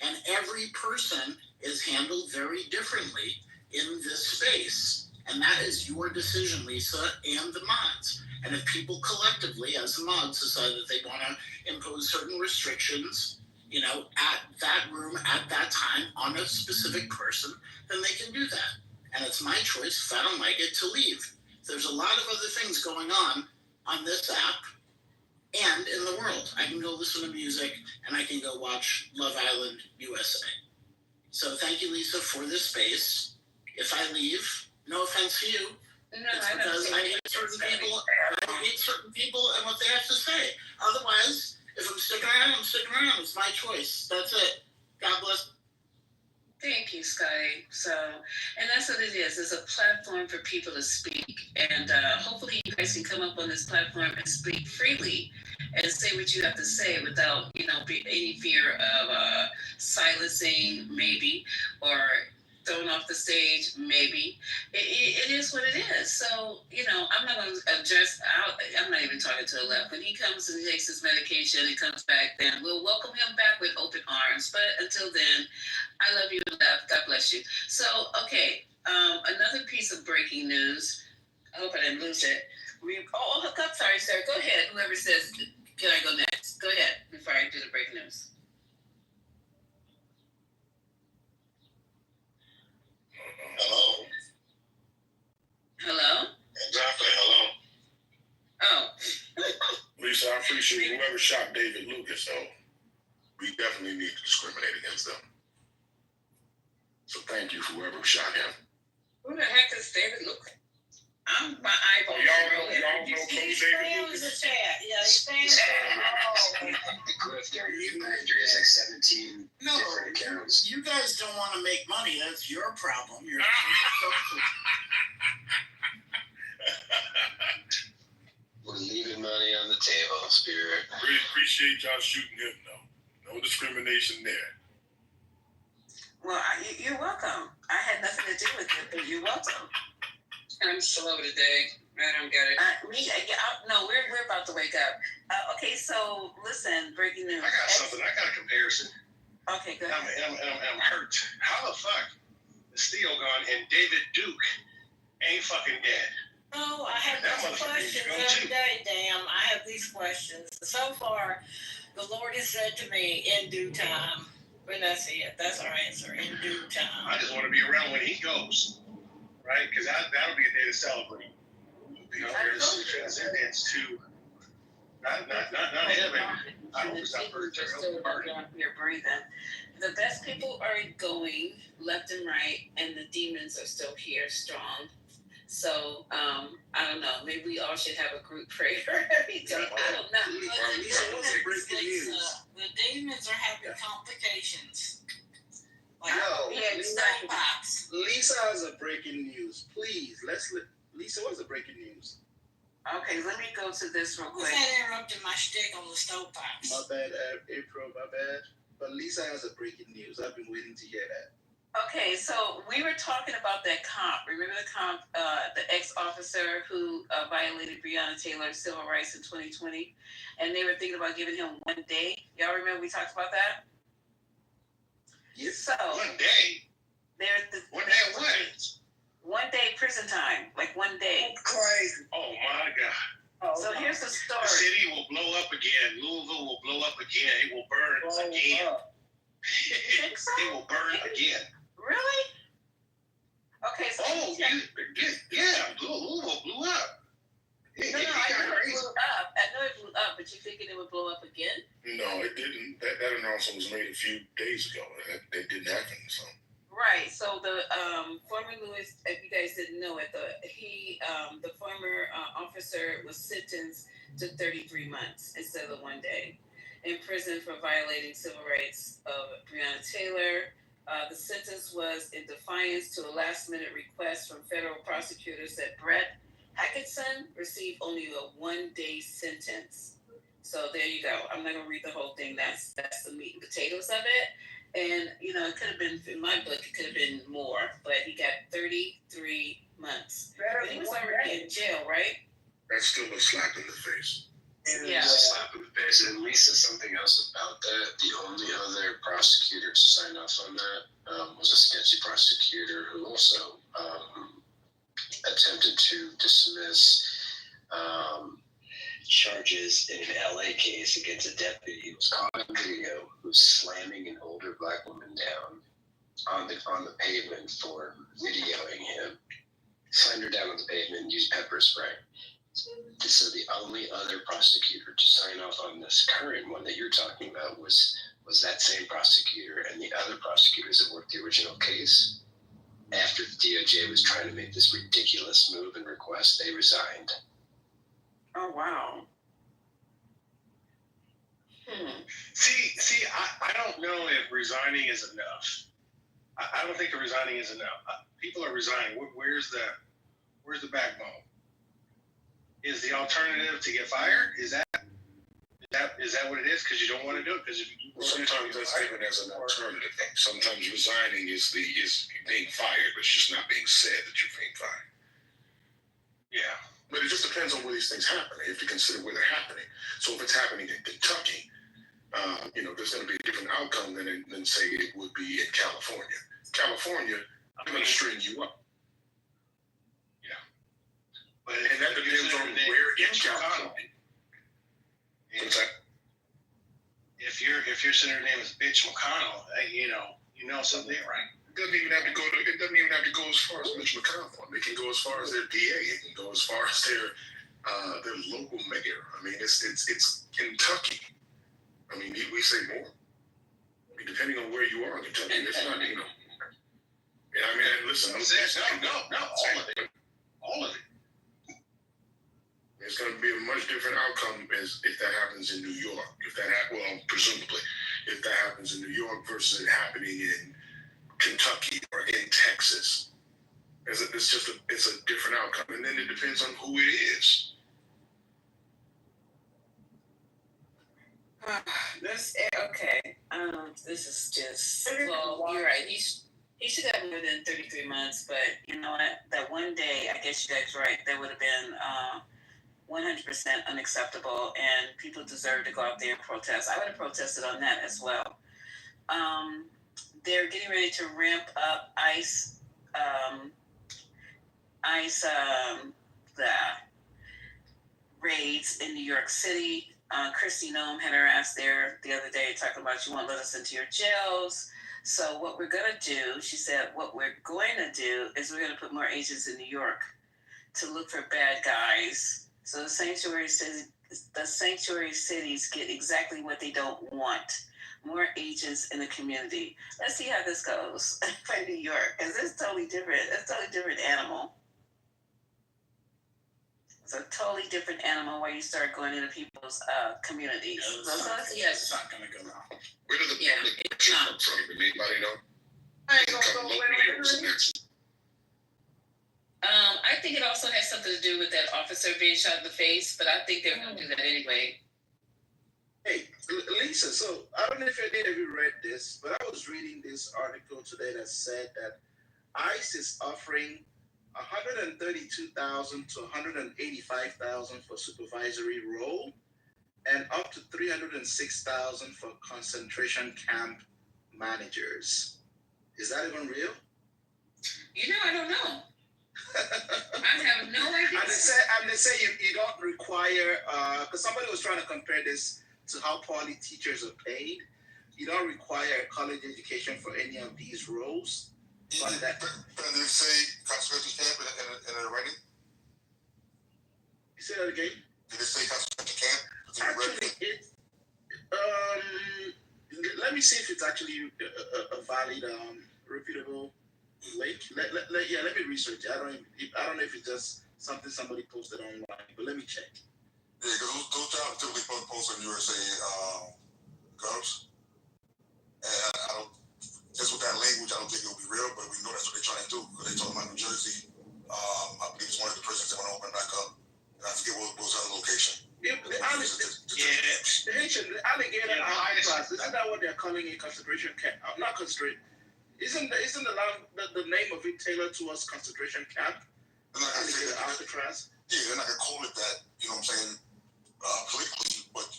And every person is handled very differently in this space. And that is your decision, Lisa, and the mods. And if people collectively, as the mods, decide that they want to impose certain restrictions, at that room, at that time, on a specific person, then they can do that. And it's my choice, if I don't like it, to leave. There's a lot of other things going on this app and in the world. I can go listen to music, and I can go watch Love Island USA. So thank you, Lisa, for this space. If I leave, no offense to you, it's because I hate certain people and what they have to say. Otherwise, if I'm sticking around, I'm sticking around. It's my choice. That's it. God bless. Thank you, Scotty. So, and that's what it is. It's a platform for people to speak. And hopefully you guys can come up on this platform and speak freely and say what you have to say without, any fear of silencing, maybe, or thrown off the stage, maybe. It is what it is. So, I'm not going to address out. I'm not even talking to the left. When he comes and takes his medication and comes back, then we'll welcome him back with open arms. But until then, I love you, left. God bless you. So, okay, another piece of breaking news. I hope I didn't lose it. I'm sorry, sir. Go ahead. Whoever says, can I go next? Go ahead before I do the breaking news. Hello. Hello? Exactly, hello. Oh. Lisa, I appreciate whoever shot David Lucas, so we definitely need to discriminate against them. So thank you for whoever shot him. Who the heck is David Lucas? My eyeball. Y'all know Coach David Lucas? Yeah, he's saying The grifter, there's like 17 different accounts. You guys don't want to make money. That's your problem. We're leaving money on the table, Spirit. Really appreciate y'all shooting him, though. No discrimination there. Well, you're welcome. I had nothing to do with it, but you're welcome. I'm slow today. I don't get it. No, we're about to wake up. Okay, so listen, breaking news. I got something. I got a comparison. Okay, good. I'm hurt. How the fuck is Theo gone and David Duke ain't fucking dead? Oh, I have these questions every day, damn. I have these questions. So far, the Lord has said to me, in due time. But that's it. That's our answer, in due time. I just want to be around when he goes, right? Because that'll be a day to celebrate. You know, there's transcendence to not heaven. I hope it's not burning. You're breathing. The best people are going left and right, and the demons are still here strong. So, I don't know. Maybe we all should have a group prayer every day. I don't know. The demons are having complications. Like, Lisa has a breaking news. Please, Lisa, what's the breaking news? Okay, let me go to this real quick. Who's that interrupting my shtick on the stovepipes? My bad, April, my bad. But Lisa has a breaking news. I've been waiting to hear that. Okay, so we were talking about that comp. Remember the comp, the ex-officer who violated Breonna Taylor's civil rights in 2020? And they were thinking about giving him 1 day. Y'all remember we talked about that? Yes. So 1 day? There's 1 day what? 1 day prison time. Like 1 day. Crazy. Oh, my God. So here's the story. The city will blow up again. Louisville will blow up again. It will burn again. It will burn again. Really? Okay, so Louisville blew up. I know it blew up, but you thinking it would blow up again? No, it didn't. That announcement was made a few days ago. That didn't happen. So. Right. So the former Lewis, if you guys didn't know it, the former officer was sentenced to 33 months instead of the 1 day in prison for violating civil rights of Breonna Taylor. The sentence was in defiance to a last-minute request from federal prosecutors that Brett Hacketson received only a 1 day sentence. So there you go. I'm not gonna read the whole thing. That's the meat and potatoes of it. And you know, it could have been in my book. It could have been more, but he got 33 months. But he was already in jail, right? That's still a slap in the face. Yeah. Slap in the face. And Lisa, something else about that. The only other prosecutor to sign off on that was a sketchy prosecutor who also attempted to dismiss charges in an LA case against a deputy who was caught on video who's slamming an older black woman down on the pavement for videoing him. Slammed her down on the pavement and used pepper spray. So the only other prosecutor to sign off on this current one that you're talking about was that same prosecutor, and the other prosecutors that worked the original case, after the DOJ was trying to make this ridiculous move and request, they resigned. Oh, wow. See, I don't know if resigning is enough. I don't think resigning is enough. People are resigning. Where's the backbone? Is the alternative to get fired? Is that what it is? Because you don't want to do it? Because sometimes that's given as an alternative. Sometimes resigning is being fired, but it's just not being said that you're being fired. Yeah. But it just depends on where these things happen. You have to consider where they're happening. So if it's happening in Kentucky, there's going to be a different outcome than say it would be in California. California, they're going to string you up. Yeah. And that depends on where in California. What's that? If your senator name is Bitch McConnell, you know something ain't right. It doesn't even have to go as far as Mitch McConnell. It can go as far as their DA. It can go as far as their local mayor. I mean, it's Kentucky. I mean, we say more. I mean, depending on where you are in Kentucky, it's not, Yeah, I mean, listen. No, all of it. It's going to be a much different outcome if that happens in New York. Presumably, if that happens in New York versus it happening in Kentucky or in Texas. It's a different outcome. And then it depends on who it is. Okay. This is just. Well, you're right. He should have more than 33 months, but you know what? That one day, I guess you guys are right. That would have been 100% unacceptable, and people deserve to go out there and protest. I would have protested on that as well. They're getting ready to ramp up ICE the raids in New York City. Kristi Noem had her ass there the other day talking about you won't let us into your jails. So what we're going to do, she said, what we're going to do is we're going to put more agents in New York to look for bad guys. So the sanctuary cities get exactly what they don't want. More agents in the community. Let's see how this goes for New York, because it's totally different. It's a totally different animal. It's a totally different animal where you start going into people's communities. It's not going to go wrong. Where does the public it's not. come from? Anybody know? I ain't gonna go where. I think it also has something to do with that officer being shot in the face, but I think they're going to do that anyway. Hey, Lisa, so I don't know if you read this, but I was reading this article today that said that ICE is offering $132,000 to $185,000 for supervisory role, and up to $306,000 for concentration camp managers. Is that even real? I don't know. I have no idea. And they say you don't require, because somebody was trying to compare this to how poly teachers are paid. You don't require a college education for any of these roles. Did they say concentration camp in the writing? You say that again? Did they say concentration camp? Actually, let me see if it's actually a valid, reputable link. Let me research it. I don't know if it's just something somebody posted online, but let me check. Yeah, because those jobs typically post on USA Govs. And I don't, just with that language, I don't think it'll be real, but we know that's what they're trying to do. Because they talking about New Jersey. I believe it's one of the prisons they want to open back up. And I forget what was the location. The alligator class, isn't that what they're calling a concentration camp? Not concentration. Isn't the name of it tailored towards concentration camp? Alligator Alcatraz? Yeah, they're not going to call it that, you know what I'm saying, politically, but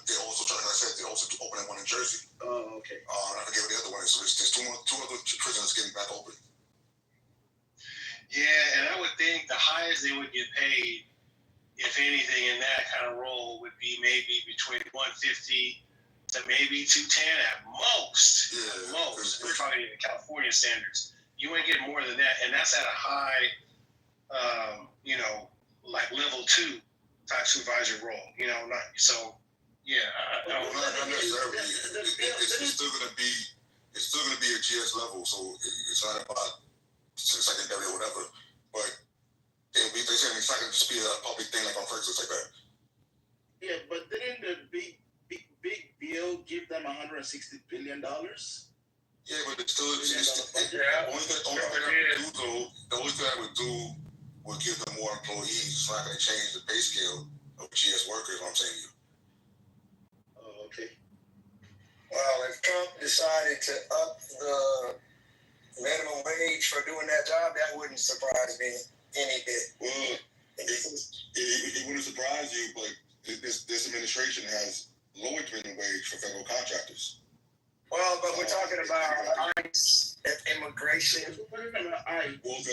they're also trying, like I said, they're also opening one in Jersey. Oh, okay. And I forget what the other one is. So there's two other prisons getting back open. Yeah, and I would think the highest they would get paid, if anything, in that kind of role would be maybe between 150 to maybe 210 at most. Yeah. Most. We're talking in California standards. You wouldn't get more than that, and that's at a high, like level 2 type supervisor role. Not so. Yeah. Not necessarily. It's still going to be. It's still going to be a GS level, so it's not about secondary or whatever. But they saying it's not going to just be a public thing like on Craigslist like that. Yeah, but didn't the big bill give them $160 billion? Yeah, but it's still the only thing I would do would give them more employees. It's not going to change the pay scale of GS workers. What I'm saying to you. Oh, okay. Well, if Trump decided to up the minimum wage for doing that job, that wouldn't surprise me any bit. Well, it wouldn't surprise you, but this administration has lowered minimum wage for federal contractors. Well, but we're talking about ICE, immigration. Well, then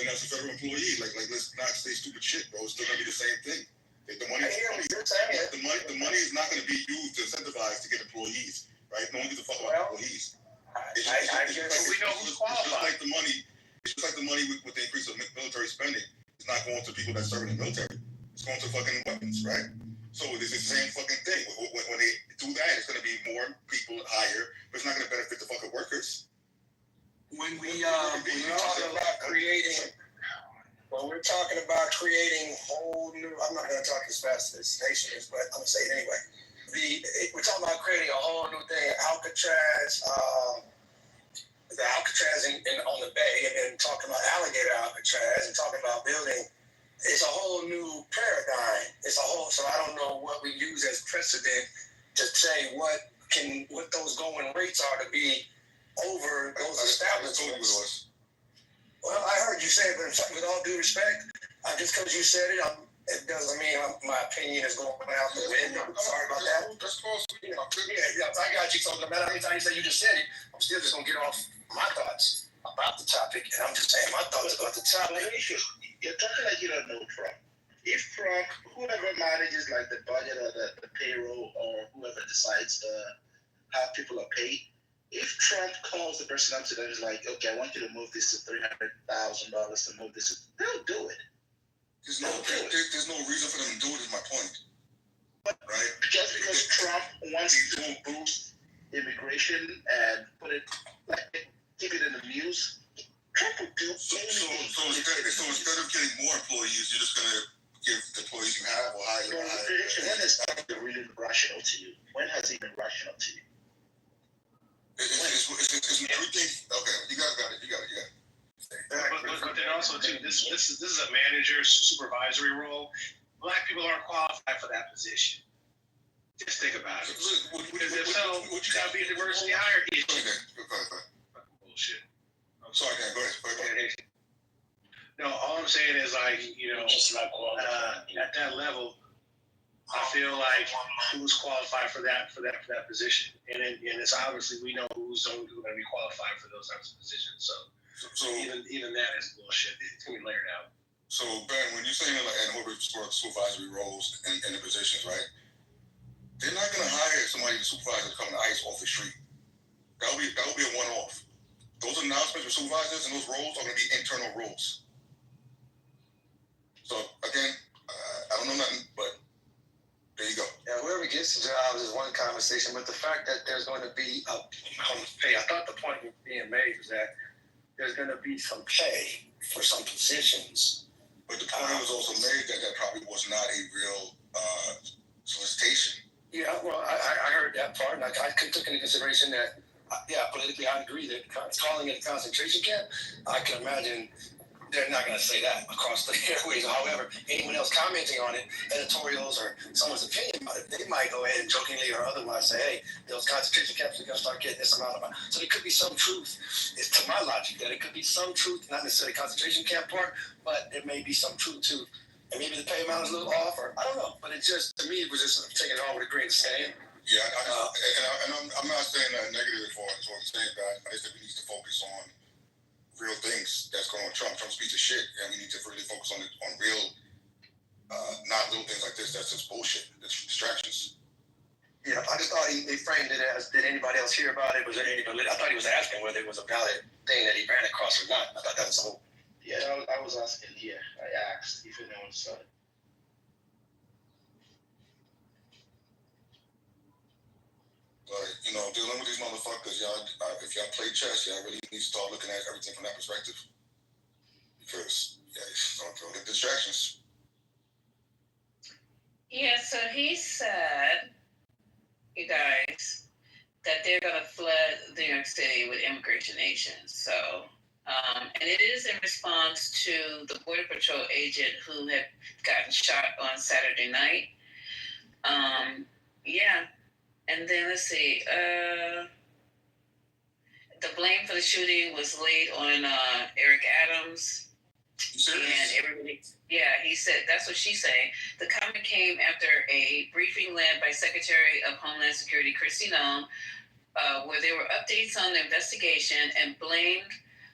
that's a federal employee. Like let's not say stupid shit, bro. It's still gonna be the same thing. The money is not gonna be used to incentivize to get employees, right? No one gives a fuck about employees. We know who's qualified. It's just like the money with the increase of military spending. It's not going to people that serve in the military. It's going to fucking weapons, right? So it's the same fucking thing. When they do that, it's going to be more people higher, but it's not going to benefit the fucking workers. When we're talking about creating whole new, I'm not going to talk as fast as Nation is, but I'm going to say it anyway. We're talking about creating a whole new thing, Alcatraz, the Alcatraz on the bay, and then talking about alligator Alcatraz, and talking about building. It's a whole new paradigm. So I don't know what we use as precedent to say what what those going rates are to be over those establishments. Well, I heard you say it, but with all due respect, just because you said it, it doesn't mean my opinion is going out the window. Sorry about that. That's close. Yeah, I got you. So no matter how many times you say you just said it, I'm still just going to get off my thoughts about the topic. And I'm just saying my thoughts about the topic. You're talking like you don't know Trump. If Trump, whoever manages like the budget or the payroll or whoever decides how people are paid, if Trump calls the person up to them and is like, okay, I want you to move this to $300,000 to move this, they'll do it. There's no reason for them to do it is my point. Right? Just because Trump wants to boost immigration and put it, like, keep it in the news, Trump will do anything. So instead of getting more employees, you're just going to give the employees you have or hire. When is that really rational to you? When has it been rational to you? It's everything. Okay, you guys got it. You got it. But then also too, this is a manager supervisory role. Black people aren't qualified for that position. Just think about it. Because if so, you gotta be a diversity hierarchy. Bullshit. I'm sorry, Dan. Go ahead. No, all I'm saying is like, at that level, I feel like who's qualified for that position, and it's obviously we know who's going to be qualified for those types of positions. So even that is bullshit. It's going to be layered out. So Ben, when you're saying and whoever supervisory roles and the positions, right? They're not going to hire somebody to supervise to come to ICE off the street. That will be a one-off. Those announcements for supervisors and those roles are going to be internal roles. So again, I don't know nothing, but. There you go. Yeah, whoever gets the job is one conversation, but the fact that there's going to be pay, I thought the point being made was that there's going to be some pay for some positions. But the point was also made that probably was not a real solicitation. Yeah, well, I heard that part, and I took into consideration that, politically I agree that calling it a concentration camp, I can imagine they're not going to say that across the airways. However, anyone else commenting on it, editorials or someone's opinion about it, they might go ahead and jokingly or otherwise say, hey, those concentration camps are going to start getting this amount of money. So there could be some truth. It's to my logic that it could be some truth, not necessarily concentration camp part, but there may be some truth too. And maybe the pay amount is a little off, or I don't know. But it just, to me, it was just taking it all with a grain of sand. Yeah, I'm not saying that negative for it. So I'm saying that I just think we need to focus on real things that's going on. Trump's piece of shit, and we need to really focus on real, not little things like this. That's just bullshit. That's distractions. Yeah, I just thought he framed it as, did anybody else hear about it? Was there anybody? I thought he was asking whether it was a valid thing that he ran across or not. I thought that was the whole. Yeah, I was asking. Yeah, I asked if anyone saw it. But dealing with these motherfuckers, y'all. If y'all play chess, y'all really need to start looking at everything from that perspective. Because don't get distractions. Yeah. So he said, you guys, that they're gonna flood New York City with immigration agents. So, and it is in response to the Border Patrol agent who had gotten shot on Saturday night. Yeah. And then let's see, the blame for the shooting was laid on Eric Adams. And everybody, he said, that's what she's saying. The comment came after a briefing led by Secretary of Homeland Security Kristi Noem, where there were updates on the investigation, and blame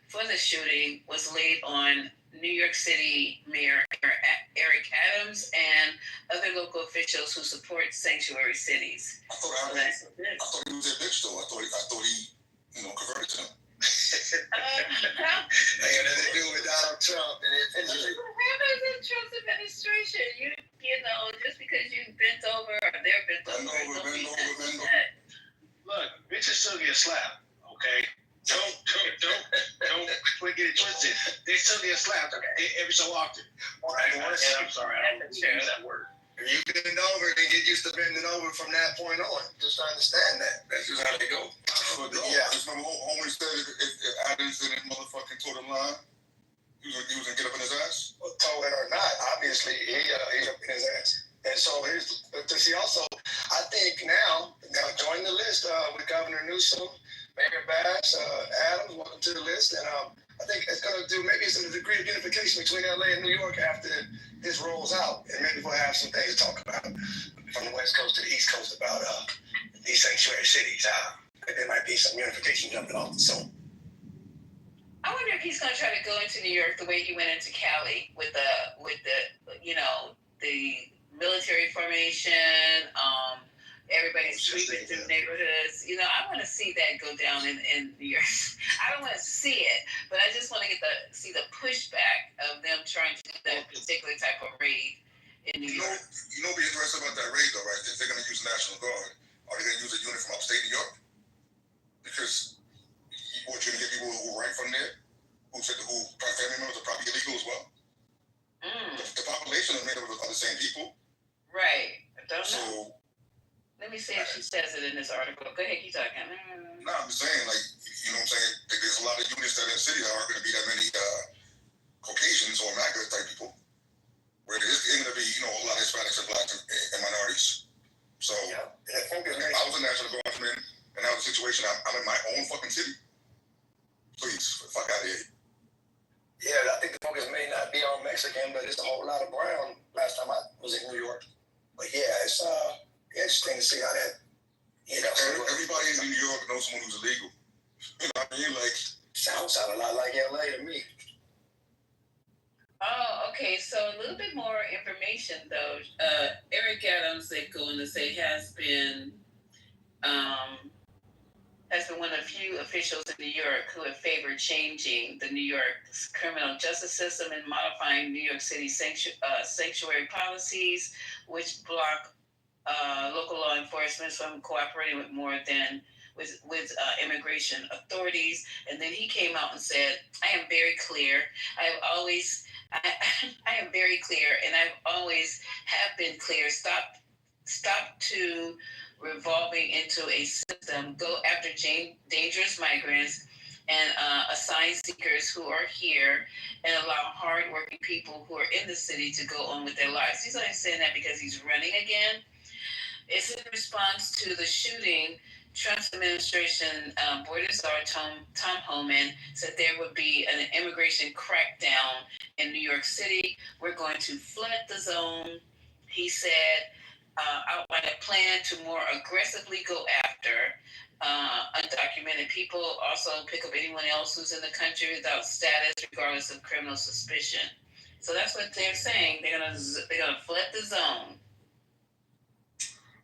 for the shooting was laid on New York City Mayor Eric Adams and other local officials who support sanctuary cities. I thought he was a bitch though. I thought he converted to him. They had nothing to do with Donald Trump. What happens in Trump's administration? You know, just because you bent over or they're bent over. Look, bitches still get slapped, okay? Don't get it twisted. They still get slapped every so often. I'm sorry, I don't use that word. If you bend over, then get used to bending over from that point on. Just understand that. That's just how they go. Just remember, homie said if Adams didn't motherfucking toe the line, he was gonna get up in his ass. Well, toe it or not, obviously he up in his ass. And so here's also, I think now join the list degree of unification between LA and New York after this rolls out, and maybe we'll have some things to talk about from the West Coast to the East Coast about these sanctuary cities. There might be some unification jumping off soon. I wonder if he's going to try to go into New York the way he went into Cali with the the military formation. Everybody's sweeping through neighborhoods. I want to see that go down in New York. I don't want to see it, but I just want to see the pushback of them trying to do that particular type of raid in New York. Be interested about that raid, though, right? If they're going to use the National Guard, are they going to use a unit from upstate New York? Because you're going to get people who are right from there, who family members are probably illegal as well. The population is made up of the same people. Right. I don't know. Let me see if she says it in this article. Go ahead, keep talking. No, I'm just saying, there's a lot of units that are in the city that aren't going to be that many Caucasians or MAGA type people. Where there's going to be, a lot of Hispanics and Blacks and minorities. So, if I was a National Guardsman and that was a situation, I'm in my own fucking city. Please, fuck out of here. Yeah, I think the focus may not be on Mexican, but it's a whole lot of brown last time I was in New York. But yeah, it's interesting to see how that, everybody in New York knows someone who's illegal. You know what I mean? Sounds a lot like LA to me. Oh, okay. So a little bit more information, though. Eric Adams, they go on to say, has been one of the few officials in New York who have favored changing the New York's criminal justice system and modifying New York City's sanctuary policies, which block local law enforcement from cooperating with immigration authorities. And then he came out and said, I am very clear. I am very clear, and I've always have been clear. Stop to revolving into a system. Go after dangerous migrants and assign seekers who are here, and allow hardworking people who are in the city to go on with their lives. He's only saying that because he's running again. It's in response to the shooting. Trump's administration, border czar Tom Homan, said there would be an immigration crackdown in New York City. We're going to flood the zone. He said, outline a plan to more aggressively go after undocumented people, also pick up anyone else who's in the country without status, regardless of criminal suspicion. So that's what they're saying. They're gonna flood the zone.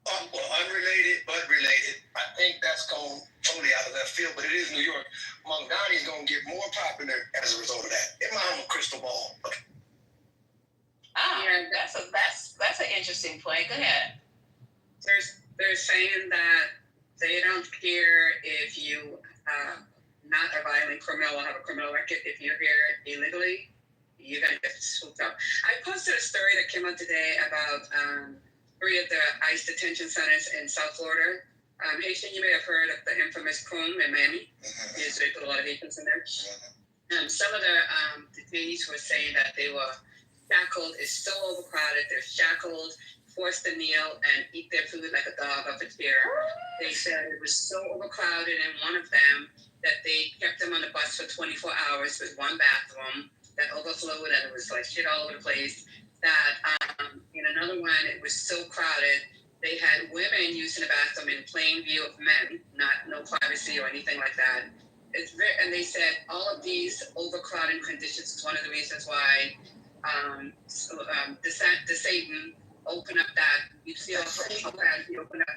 Well, unrelated but related. I think that's going totally out of left field, but it is New York. Mongoli's going to get more popular as a result of that. In my own crystal ball. Yeah, that's an interesting point. Go ahead. They're saying that they don't care if you not a violent criminal or have a criminal record. If you're here illegally, you're gonna get swooped up. I posted a story that came out today about 3 of the ICE detention centers in South Florida. Haitian, you may have heard of the infamous Coon in Miami. Yes, they put a lot of Haitians in there. Some of the detainees were saying that they were shackled. It's so overcrowded. They're shackled, forced to kneel and eat their food like a dog off a chair. They said it was so overcrowded in one of them that they kept them on the bus for 24 hours with one bathroom that overflowed, and it was like shit all over the place. That in another one, it was so crowded, they had women using the bathroom in plain view of men, no privacy or anything like that. And they said all of these overcrowding conditions is one of the reasons why the Satan open up that. You see how fast he opened up.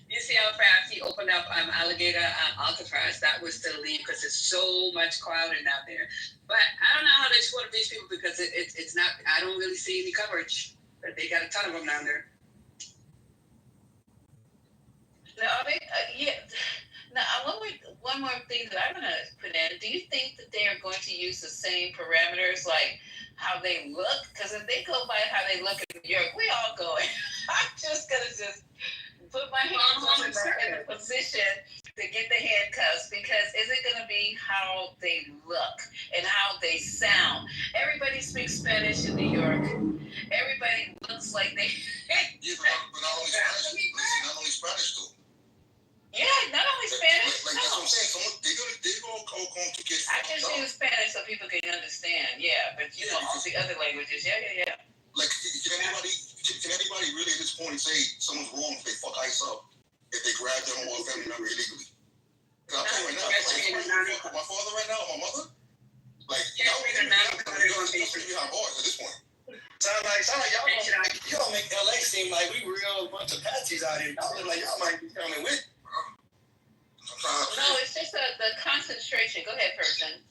You see how fast he opened up Alligator Alcatraz. That was to leave because there's so much crowding out there. But I don't know how they sort of these people because it's not. I don't really see any coverage. But they got a ton of them down there. Now, one more thing that I'm going to put in. Do you think that they are going to use the same parameters, like how they look? Because if they go by how they look in New York, we all going. I'm just going to put my hands on in the position to get the handcuffs, because is it going to be how they look and how they sound? Everybody speaks Spanish in New York. Everybody looks like they. Yeah, but not only Spanish, not only Spanish though. Yeah, not only Spanish. Like that's what I'm saying. Someone they're going to get. I just use Spanish so people can understand. Yeah, but you know all the other languages. Yeah. Like, can anybody really at this point say someone's wrong if they fuck ICE up if they grab their own family member illegally? Because I'm telling you right now, like, my father right now, my mother, like y'all behind bars at this point. Sound like y'all make LA seem like we real bunch of patsies out here. Y'all look like y'all might be coming with. No, it's just the concentration. Go ahead, person.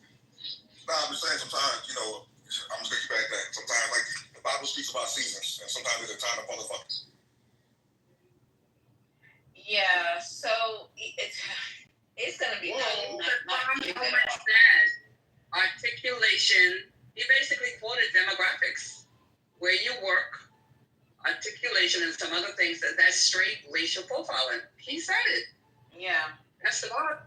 No, I'm just saying sometimes, you know, I'm just going to keep back that. Sometimes, like, the Bible speaks about seasons, and sometimes there's a time to motherfuckers. Yeah, so it's going to be articulation. He basically quoted demographics, where you work, articulation, and some other things. That's straight racial profiling. He said it. Yeah. That's the law.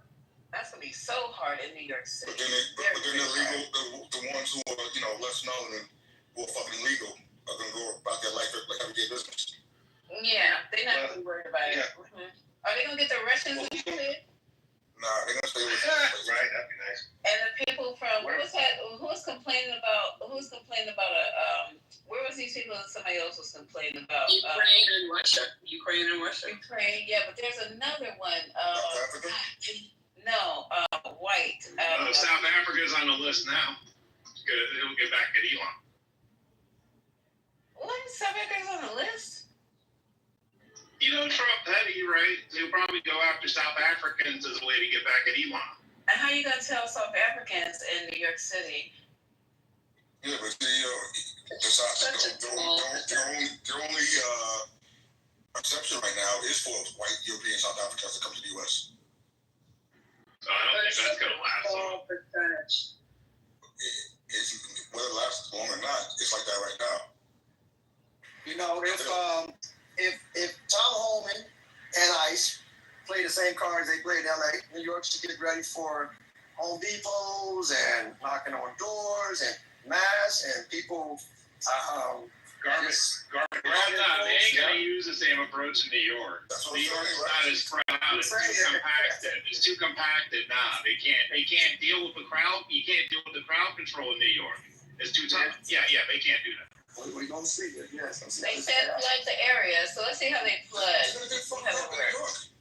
That's going to be so hard in New York City. But then the legal, the ones who are, you know, less known and who are fucking illegal are going to go about their life like everyday business. Yeah, they're not really worried about it. Mm-hmm. Are they going to get the Russians and shit? Nah, they're going to stay with Right, that'd be nice. And the people from, who was complaining about where was these people that somebody else was complaining about? Ukraine and Russia, yeah, but there's another one. Africa? No, white. South Africa's on the list now. It'll get back at Elon. What? South Africa's on the list? You know, Trump petty, right? He'll probably go after South Africans as a way to get back at Elon. And how you gonna tell South Africans in New York City? Yeah, but the only exception right now is for white European South Africans to come to the U.S. So I don't think that's going to last long. Whether it lasts long or not, it's like that right now. You know, if Tom Holman and ICE play the same cards they played in LA, New York should get ready for Home Depots and knocking on doors and masks and people Garbage. They ain't going to use the same approach in New York. New York's not as spread out. It's too compacted. Nah, they can't deal with the crowd. You can't deal with the crowd control in New York. It's too tough. Yeah, they can't do that. We're going to see it, yes. They said flood the area, so let's see how they flood. It's going to get fucked up in New York.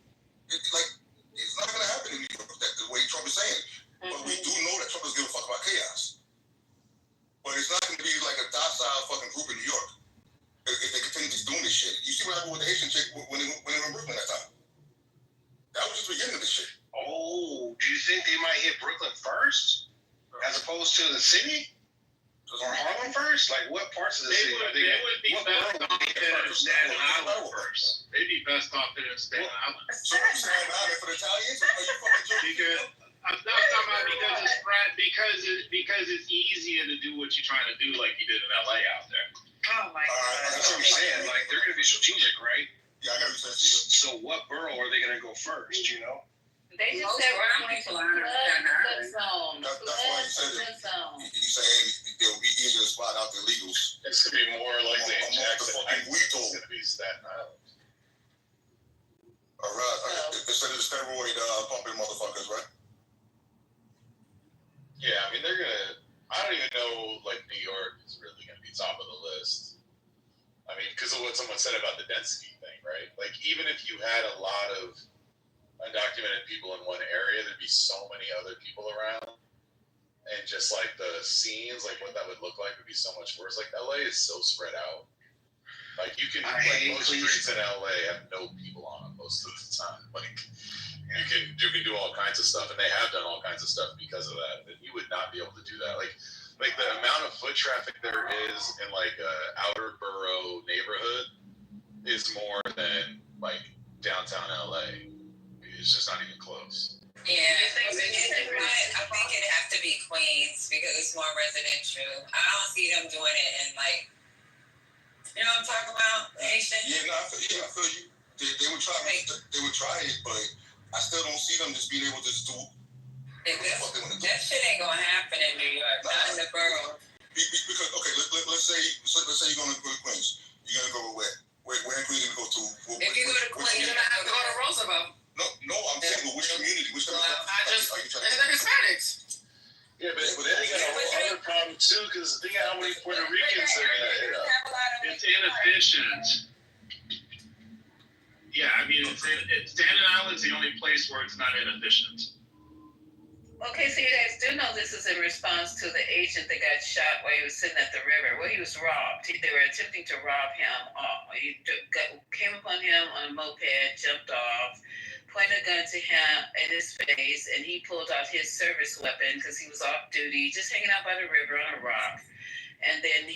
It's not going to happen in New York the way Trump is saying. Mm-hmm. But we do know that Trump doesn't give a fuck about chaos. But it's not going to be like a docile fucking group in New York if they continue just doing this shit. You see what happened with the Haitian chick when they were in Brooklyn that time? That was just the beginning of this shit. Oh, do you think they might hit Brooklyn first as opposed to the city? Or Harlem first? Like, what parts of the city? They would be best off in Staten Island first. They'd be best off in Staten Island. So Staten Island for the Italians? Are you fucking joking? I'm not talking about because it's spread, because it's easier to do what you're trying to do like you did in LA out there. Oh my God. That's what I'm saying. Like, they're going to be strategic, right? Yeah, I got what you're saying. So what borough are they going to go first, you know? They just said we're going to flood the zone. That's why he said it. He's saying it will be easier to spot out the illegals. It's going to be more likely in Jackson. It's going to be Staten Island. All right. They said it's steroid pumping motherfuckers, right? Yeah, I mean, they're going to... I don't even know, like, New York is really going to be top of the list. I mean, because of what someone said about the density thing, right? Like, even if you had a lot of undocumented people in one area, there'd be so many other people around. And just, like, the scenes, like, what that would look like would be so much worse. Like, LA is so spread out. Like, you can... most streets in LA have no people on them most of the time. Like... You can do all kinds of stuff, and they have done all kinds of stuff because of that. And you would not be able to do that. Like the amount of foot traffic there is in like a outer borough neighborhood is more than like downtown LA. It's just not even close. Yeah, I think it'd have to be Queens because it's more residential. I don't see them doing it in like, you know what I'm talking about, Haitian? Yeah, no, I feel you. They would try. They would try it, but I still don't see them just being able to just do. That shit ain't gonna happen in New York, not in the borough. Because let's say you're gonna go to Queens. You're gonna go where? Where in Queens you go to? If you go to Queens, you're not gonna go to Roosevelt. No, understand, but which community? Which community? Are you trying to? The Hispanics. Yeah, but then they got a whole other problem too, because think of how many Puerto Ricans are in it. It's inefficient. Yeah, I mean, Staten Island's the only place where it's not inefficient. Okay, so you guys do know this is in response to the agent that got shot while he was sitting at the river. Well, he was robbed. They were attempting to rob him. Came upon him on a moped, jumped off, pointed a gun to him in his face, and he pulled out his service weapon because he was off duty, just hanging out by the river on a rock. And then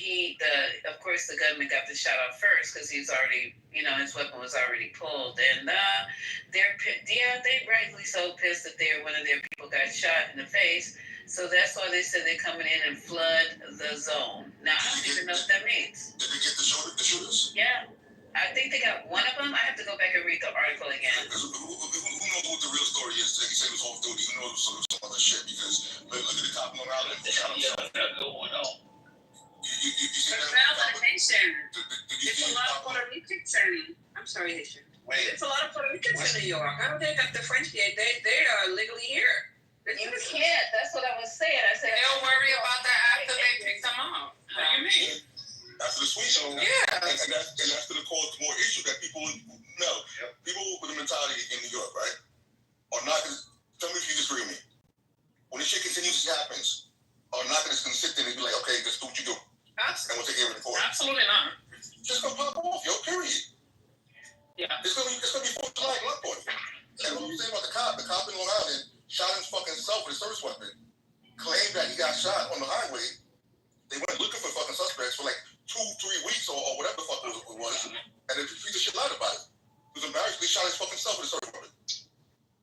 of course, the gunman got the shot off first because he was already, his weapon was already pulled. And they rightly so pissed that one of their people got shot in the face. So that's why they said they're coming in and flood the zone. Now, I don't even know what that means. Did they get the shooters? Yeah. I think they got one of them. I have to go back and read the article again. Who knows what the real story is? They say he was off duty. Who knows some other shit? Because look at the cop on Long Island. You see that? It's a lot of Puerto Ricans in. I'm sorry, Haitian. It's a lot of Puerto Ricans in New York. I don't think that the French they are legally here. You can't. That's what I was saying. I said they'll worry about that after they pick them up. What do you mean? After the sweet show, yeah, and that's going to cause more issue that people know. People with the mentality in New York, right, are not going to. Tell me if you disagree with me. When this shit continuously happens, are not going to sit there and be like, okay, just do what you do. And we'll take care of it for you. Absolutely not. Just gonna pop off, yo. Period. Yeah. It's gonna be 4th of July luck on you. And what I'm saying about the cop in Long Island shot his fucking self with a service weapon, claimed that he got shot on the highway. They went looking for fucking suspects for like 2-3 weeks or whatever the fuck it was, and they beat the shit out about it. He was embarrassed. He shot his fucking self with a service weapon.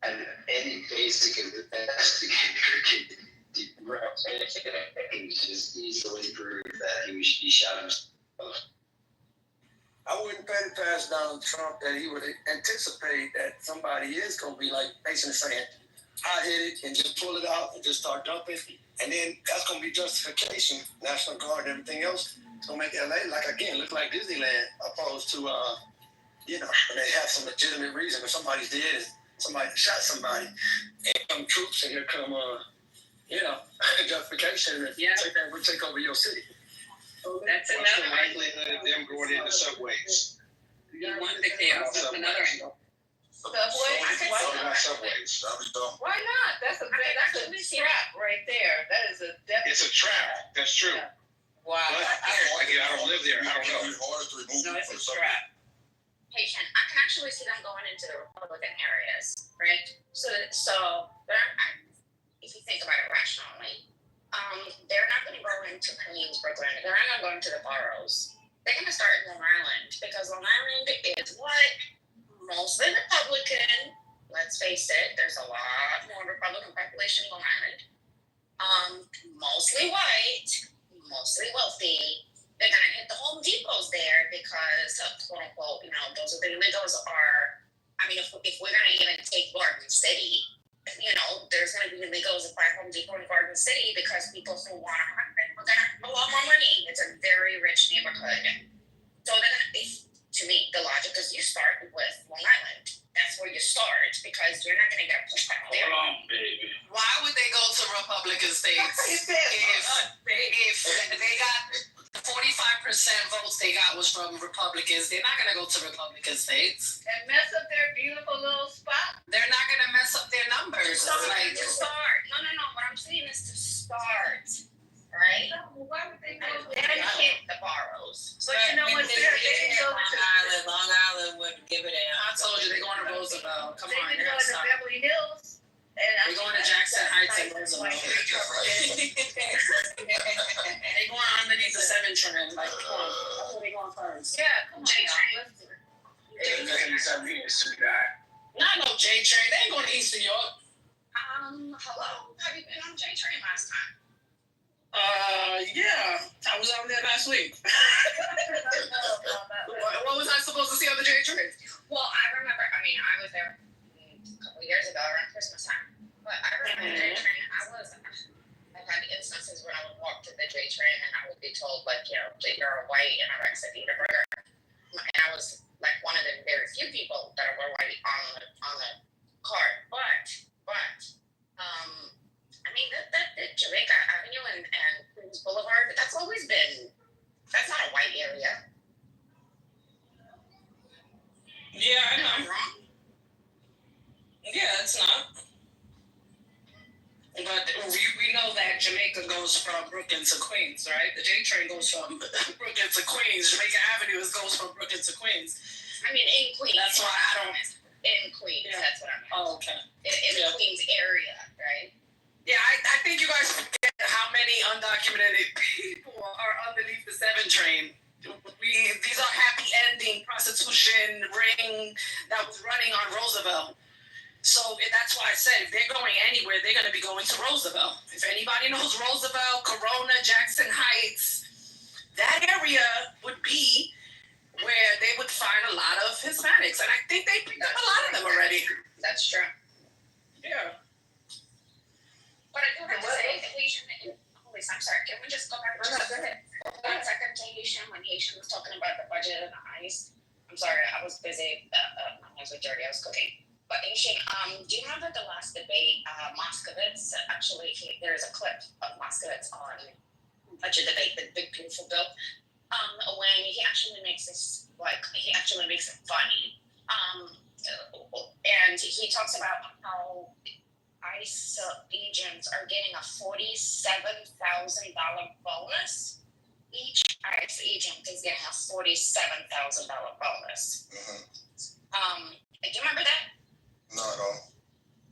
And any basic investigator can just easily prove that he shot himself. I wouldn't put it past Donald Trump that he would anticipate that somebody is going to be like basically saying, hot-headed and just pull it out and just start dumping. And then that's going to be justification, National Guard and everything else. It's going to make LA, look like Disneyland, opposed to, when they have some legitimate reason. If somebody's dead and somebody shot somebody, and come troops and here come, justification. Yeah. We'll take over your city. That's What's the another likelihood of them going into subways? You want the chaos. That's another angle. Subways. Why not? That's a trap right there. That is a definite. It's a trap. That's true. Yeah. Wow. But I don't live there. I don't know. No, it's a trap. Patient, I can actually see them going into the Republican areas, right? So if you think about it rationally, they're not going to go into Queens, Brooklyn. They're not going to go into the boroughs. They're going to start in Long Island because Long Island is what? Mostly Republican. Let's face it, there's a lot more Republican population in Long Island. Mostly white, mostly wealthy. They're going to hit the Home Depots there because, quote unquote, those are the illegals are. I mean, if we're going to even take Garden City, there's going to be illegals at Home Depot in Garden City because people who want to are going to have a lot more money. It's a very rich neighborhood. So they're going to, to me, the logic is you start with Long Island. That's where you start because you're not going to get pushed out there. Hold on, baby. Why would they go to Republican states if they got 45% votes they got was from Republicans? They're not going to go to Republican states and mess up their beautiful little spot. They're not going to mess up their numbers. To start. No. What I'm saying is to start, right? Why would they go? Then hit the boroughs. But you know what? They didn't go to Long Island wouldn't give it I told you they're going to Roosevelt. Come on, they didn't go to Beverly Hills. They're going to Jackson Heights and Roosevelt. They're going underneath the 7 train. Like, come on. That's where they going first. Yeah, come on. Let's do it. Not no J train. They ain't going to East New York. Hello. Have you been on J train last time? Yeah. I was out there last week. What was I supposed to see on the J train? Well, I remember. I was there a couple of years ago around Christmas time. But I remember the J train. I've had instances when I would walk to the J train and I would be told, that you're a white anorexic eat a burger. And I was like one of the very few people that were white on the card. But Jamaica goes from Brooklyn to Queens, right? The J train goes from Brooklyn to Queens. Jamaica Avenue goes from Brooklyn to Queens. I mean, in Queens. That's why I don't. In Queens, that's what I meant. Oh, okay. In the Queens area, right? Yeah, I think you guys forget how many undocumented people are underneath the 7 train. These are happy ending prostitution ring that was running on Roosevelt. So that's why I said if they're going anywhere, they're going to be going to Roosevelt. If anybody knows Roosevelt, Corona, Jackson Heights, that area would be where they would find a lot of Hispanics. And I think they picked up a lot of them already. That's true. Yeah. But I do have to say, Haitian, I'm sorry, can we just go back just a minute? 1 second to Haitian, when Haitian was talking about the budget and the ICE. I'm sorry, I was busy, my hands were dirty, I was cooking. But Haitian, do you remember the last debate, Moskovitz, actually, there's a clip of Moskovitz on budget debate, the big beautiful bill. When he actually makes this, he actually makes it funny. And he talks about how ICE agents are getting a $47,000 bonus. Each ICE agent is getting a $47,000 bonus. Mm-hmm. Do you remember that? No, I don't.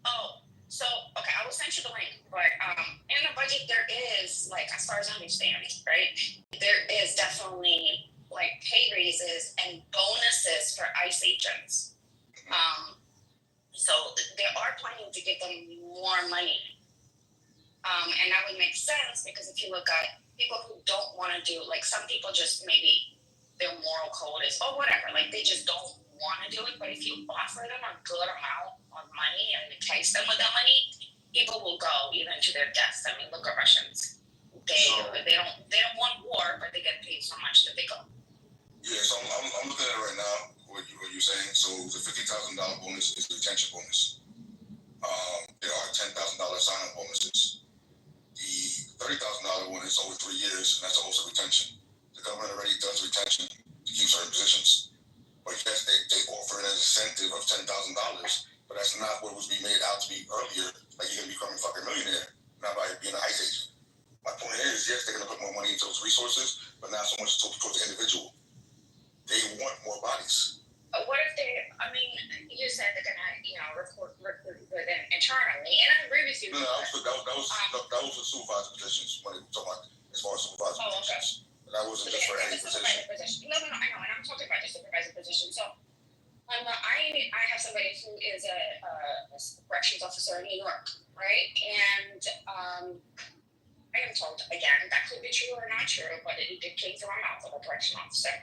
Oh, so, okay, I will send you the link, but in the budget there is, as far as I understand, right, there is definitely, pay raises and bonuses for ICE agents. So they are planning to give them more money. And that would make sense because if you look at people who don't want to do, some people just maybe their moral code is, whatever, they just don't want to do it. But if you offer them a good amount of money and entice them with that money, people will go even to their deaths. I mean, look at Russians. They don't want war, but they get paid so much that they go. Yeah, so I'm looking at it right now. What you're saying. So the $50,000 bonus is the retention bonus. There are $10,000 sign-up bonuses. The $30,000 one is over 3 years, and that's also retention. The government already does retention to keep certain positions. But yes, they offer an incentive of $10,000, but that's not what was being made out to be earlier. Like you're gonna become a fucking millionaire, not by being an ICE agent. My point is, yes, they're gonna put more money into those resources, but not so much towards the individual. They want more bodies. What if you said they're gonna, recruit within internally, and I agree with you. No, that was the supervisor positions when they were talking about as far as supervisor positions. Okay. That wasn't just for any position. No, I know, and I'm talking about the supervisor position. So, I have somebody who is a corrections officer in New York, right? And I am told again that could be true or not true, but it came from my mouth of a correction officer.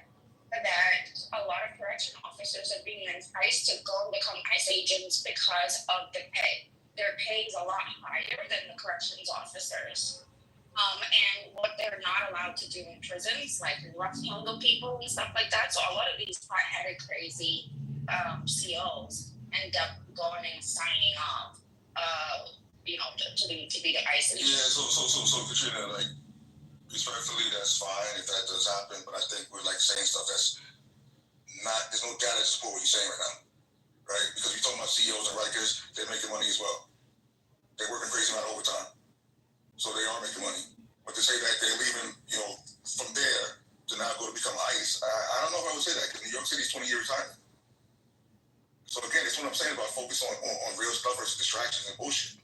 That a lot of correction officers are being enticed to go and become ICE agents because of the pay. Their pay is a lot higher than the corrections officers. And what they're not allowed to do in prisons, like rough handle people and stuff like that. So a lot of these hot-headed, crazy COs end up going and signing off, to be the ICE agent. Yeah, so Katrina, respectfully, that's fine if that does happen, but I think we're saying stuff that's not, there's no data to support what you're saying right now, right? Because we're talking about CEOs and Rikers, they're making money as well. They're working crazy amount of overtime, so they are making money. But to say that they're leaving, from there to now go to become ICE, I don't know if I would say that, because New York City's 20-year retirement. So again, it's what I'm saying about focus on real stuff versus distractions and bullshit.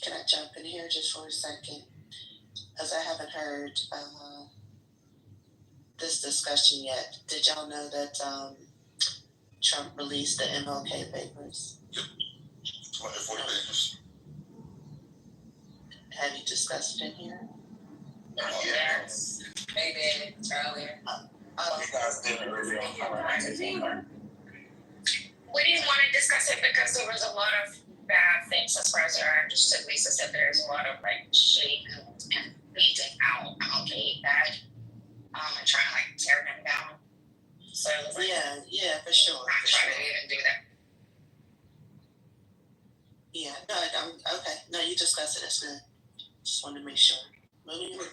Can I jump in here just for a second? Because I haven't heard this discussion yet. Did y'all know that Trump released the MLK papers? Yep. 240 pages. Have you discussed it in here? Yes. They did earlier. You guys did it earlier. We didn't want to discuss it because there was a lot of bad things as far as I understood. Lisa said there's a lot of shade and painting out MLK bad and trying to tear him down. So it was yeah, for sure. Not trying to even do that. Yeah, no, okay. No, you discussed it. That's good. Just wanted to make sure. Moving on.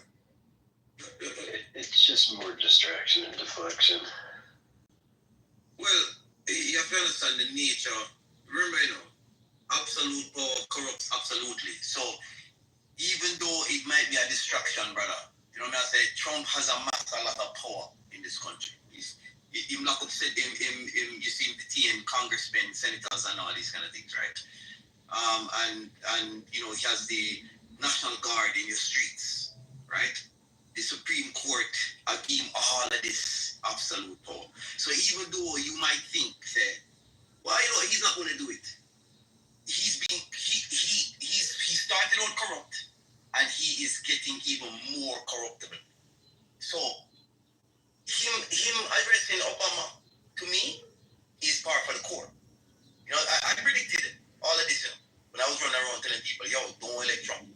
It's just more distraction and deflection. Well, you have to understand the nature remember, absolute power corrupts absolutely. So even though it might be a distraction, brother, I say Trump has amassed a lot of power in this country. Him lock up, you see him detain congressmen, senators, and all these kind of things, right? And he has the National Guard in the streets, right? The Supreme Court give him all of this absolute power. So even though you might think, say, well, he's not going to do it. He started out corrupt, and he is getting even more corruptible. So him addressing Obama, to me, is par for the course. I predicted all of this when I was running around telling people, don't elect Trump.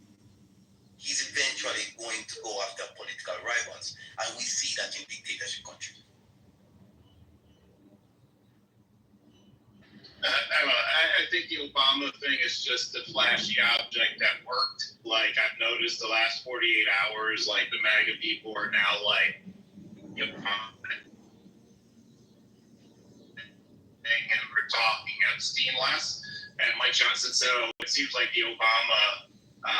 He's eventually going to go after political rivals, and we see that in dictatorship countries. I think the Obama thing is just a flashy object that worked. Like, I've noticed the last 48 hours, like, the MAGA people are now like, and we're talking Epstein less. And Mike Johnson said, it seems like the Obama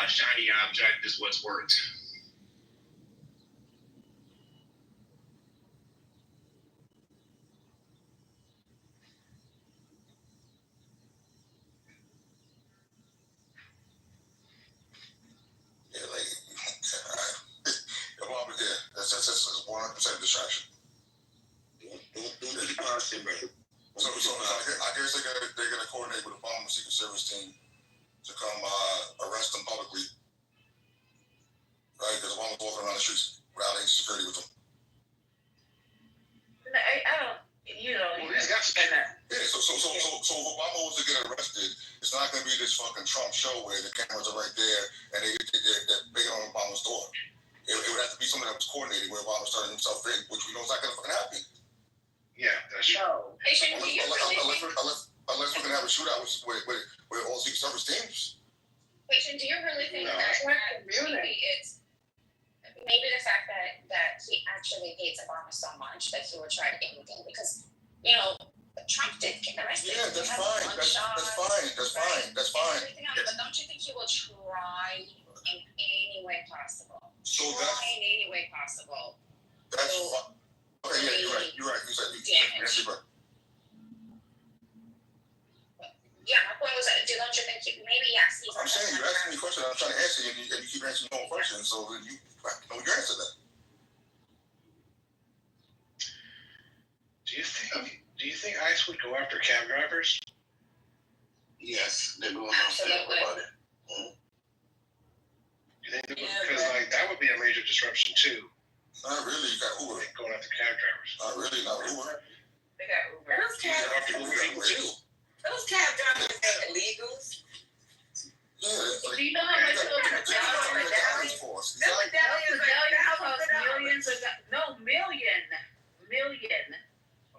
shiny object is what's worked. Obama, that's 100% distraction. Don't do the past, bro. So I guess they're gonna coordinate with the Obama Secret Service team to come arrest them publicly, right? Because Obama's walking around the streets without any security with them. I don't. Well, he's got security. Yeah. So if Obama was to get arrested, it's not gonna be this fucking Trump show where the cameras are right there and they're banging on Obama's door. It would have to be something that was coordinated where Obama's turning himself in, which we know is not gonna fucking happen. Yeah, that's true. Unless we're gonna have a shootout with all Secret Service teams. Patient, do you really think that maybe it's maybe the fact that he actually hates Obama so much that he would try anything? Because Trump did get arrested. Yeah, that's fine. That's fine. But don't you think he will try in any way possible? So in any way possible. That's fine. Okay, yeah, you're right. You said right. Yeah, my point was, don't you think maybe yes? I'm saying you're asking me a question. I'm trying to answer you, and you keep answering your own question. So then you know your answer then. Do you think ICE would go after cab drivers? Yes, they're going after everybody. You think they would? Because that would be a major disruption too. Not really. You got Uber going after cab drivers. Not really. Not Uber. They got Uber. Those cab drivers. Those cab drivers are illegals. Yeah. Do you know how much those medallions cost? Those medallions cost millions of dollars. No, million. They lost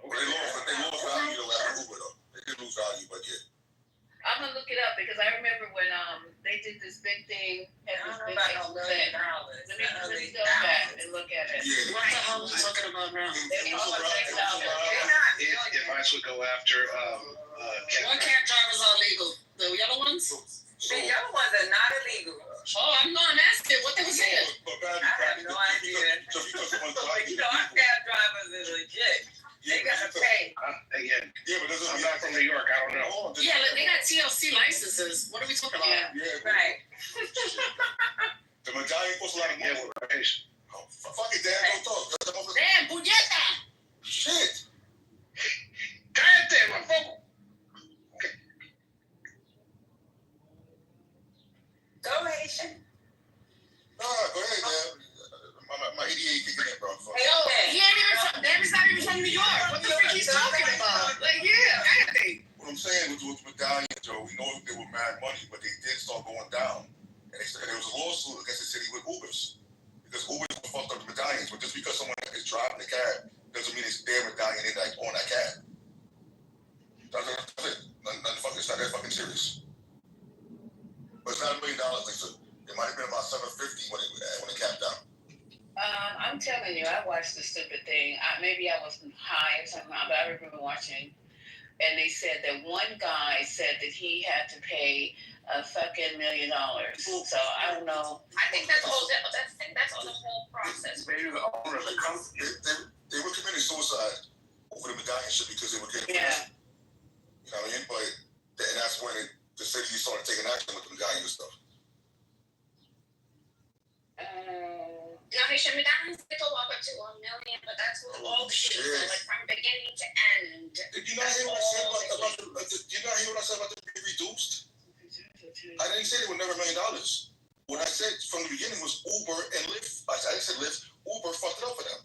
value though after Uber though. They did lose value, but yeah. I'm gonna look it up because I remember when they did this big thing. Let me go back and look at it. Yeah. What the hell are we talking about now? If ICE would go after what cab drivers are legal? The yellow ones? The yellow ones are not illegal. Oh, I'm going to ask you what they were saying. I have no idea. Our cab drivers are legit. They gotta pay. Again, I'm not from New York. I don't know. Yeah, they got TLC licenses. What are we talking about? Yeah, right. The medallion costs a lot of money. Oh, fuck it, Dan. Don't talk. Damn, puñeta! Shit. Cállate, motherfucker. Go, Haitian. Nah, go ahead, man. My EDA kicking in, bro. He ain't even from, he's not even from New York. What the freak he's talking about? Like, hey. What I'm saying with medallions, Joe, we know they were mad money, but they did start going down. And there was a lawsuit against the city with Ubers. Because Ubers fucked up the medallions, but just because someone is driving the cab doesn't mean it's their medallion on that cab. That's it. It's not that fucking serious. But it's not $1 million, Lisa. It might have been about $750 when it capped out. I'm telling you, I watched the stupid thing. Maybe I wasn't high or something, but I remember watching. and they said that one guy said that he had to pay a fucking $1 million. So I don't know. I think that's all. That's all the whole process. Maybe the owner of the company, they were committing suicide over the medallion shit because they were getting Yeah. You know what I mean? But and that's when the city started taking action with the medallion and stuff. Donation medallions they go up to $1 million, but that's what all the shit is like from beginning to end. Did you not hear what I said about did you not hear what I said about the be reduced? I didn't say they were never $1 million. What I said from the beginning was Uber and Lyft. I didn't say Lyft. Uber fucked it up for them.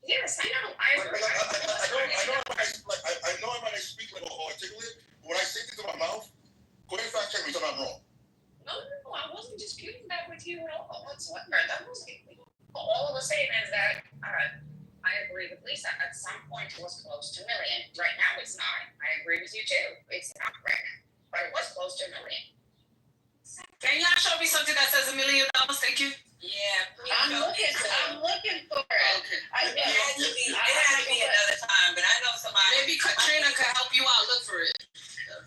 Yes, I know. I know I might speak like articulate. When I say things in my mouth, go ahead and fact check me if I'm wrong. No, I wasn't disputing that with you at all whatsoever. That was all I was saying is that I agree with Lisa. At some point, it was close to $1 million. Right now, it's not. I agree with you too. It's not right now, but it was close to $1 million. Can y'all show me something that says $1 million? Thank you. Yeah, I'm looking for it. Okay. It had to be another time, but I know somebody. Maybe Katrina could help you out. Look for it.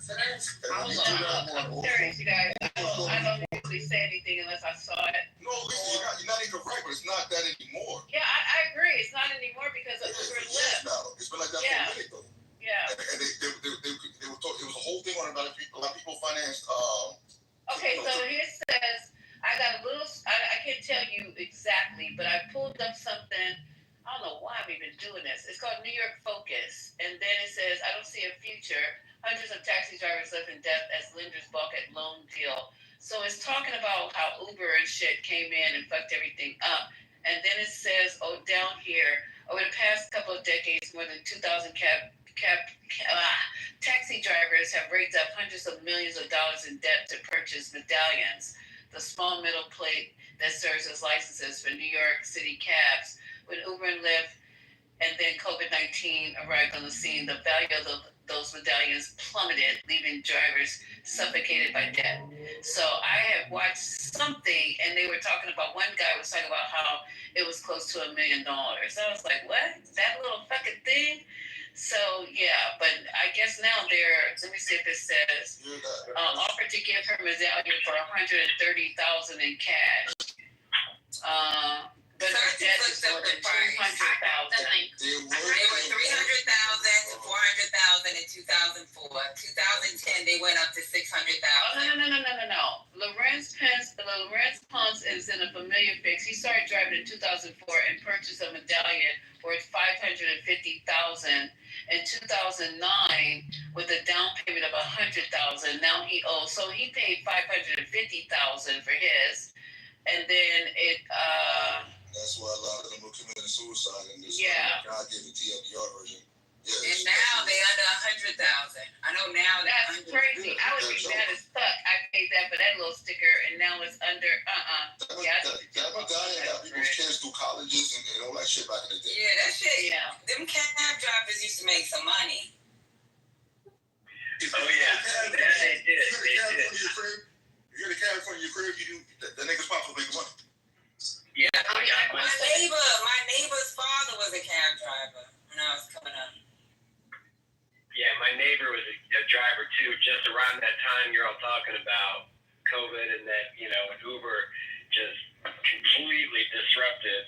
I'm serious, you guys. I don't usually say anything unless I saw it. No, listen, you're not even right, but it's not that anymore. Yeah, I agree. It's not anymore because of Uber and Lyft. Now. It's been like that for a minute, though. Yeah. And they were talking, it was a whole thing on about a lot of people financed. Okay, so here says, I got a little, I can't tell you exactly, but I pulled up something. I don't know why I'm even doing this. It's called New York Focus. And then it says, I don't see a future. Hundreds of taxi drivers left in debt as lenders balk at loan deal. So it's talking about how Uber and shit came in and fucked everything up. And then it says, down here, over the past couple of decades, more than 2,000 taxi drivers have raked up hundreds of millions of dollars in debt to purchase medallions, the small metal plate that serves as licenses for New York City cabs. When Uber and Lyft and then COVID-19 arrived on the scene, the value of those medallions plummeted, leaving drivers suffocated by debt. So I had watched something, and they were talking about, one guy was talking about how it was close to $1 million. I was like, what? That little fucking thing? So yeah, but I guess now let me see if it says, offered to give her medallion for $130,000 in cash. But her debt is more than $200,000. They were $300,000 to $400,000 in 2004. 2010, they went up to $600,000. No. Lorenz Ponce is in a familiar fix. He started driving in 2004 and purchased a medallion worth $550,000 in 2009 with a down payment of $100,000. Now he owes, so he paid $550,000 for his, and then it. That's why a lot of them were committing suicide in this. God gave the TLDR version. Yeah, and now they under $100,000. I know now that's crazy. I would be mad as fuck. I paid that for that little sticker, and now it's under. That medallion got people's kids through colleges and all that shit back in the day. Yeah, that shit. Yeah. Them cab drivers used to make some money. Oh yeah, they did. If you're the cab in front of your crib, you do the niggas pop for making money. Yeah, my neighbor's father was a cab driver when I was coming up. Yeah, my neighbor was a driver too, just around that time you're all talking about COVID and that, Uber just completely disrupted.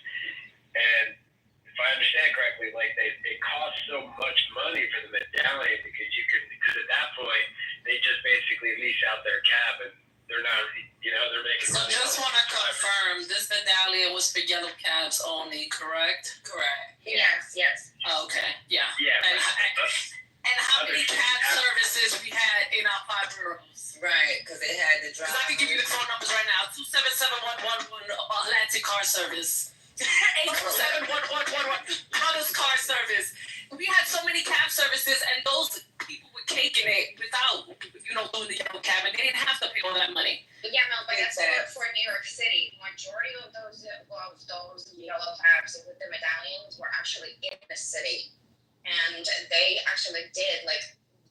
And if I understand correctly, like it cost so much money for the medallion because at that point they just basically lease out their cab and they're not, they're making money. So just want to confirm, this medallion was for yellow cabs only, correct? Correct. Yes. Oh, okay, yeah. Yeah. And how many cab services we had in our 5 boroughs? Right, because it had the drive. Because I can give you the phone numbers right now. 277-111 Atlantic Car Service. 827-1111 Brothers Car Service. We had so many cab services, and those people were caking it without, doing the yellow cab, and they didn't have to pay all that money. Yeah, no, but that's for New York City. Majority of those yellow cabs with the medallions were actually in the city, and they actually did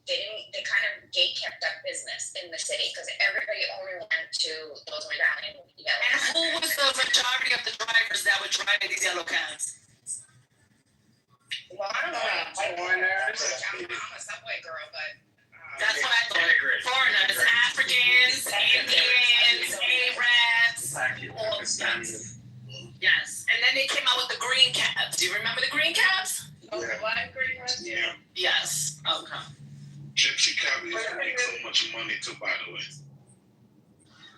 they kind of gate-kept that business in the city because everybody only went to those medallion yellow cabs. And who was the majority of the drivers that were driving these yellow cabs? Well, I don't know. Foreigners. I'm a Subway girl, but. That's what I thought. Foreigners, Africans, Indians, Arabs, all yes. Yes. And then they came out with the green cabs. Do you remember the green cabs? Oh, the black green ones? Yeah. Yes. Okay. Gypsy Cab is making so much money too, by the way.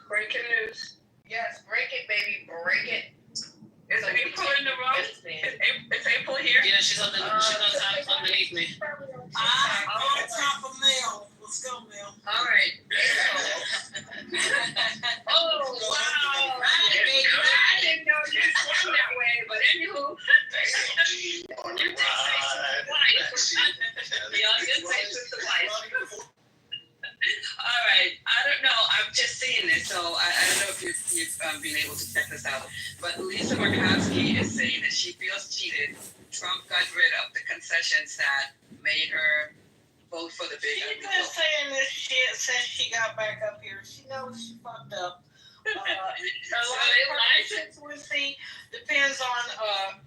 Breaking news. Yes, break it, baby, break it. Is April in the room? Is April here? Yeah, she's on top underneath me. On top of Mel. Let's go, Mel. All right. Oh, wow. I didn't know you swung that way, but anywho. You did say something twice. Y'all did say something twice. All right. I don't know. I'm just seeing this, so I don't know if you've been able to check this out. But Lisa Murkowski is saying that she feels cheated. Trump got rid of the concessions that made her vote for the big. She's been saying this shit since she got back up here. She knows she fucked up. A lot of her constituency depends on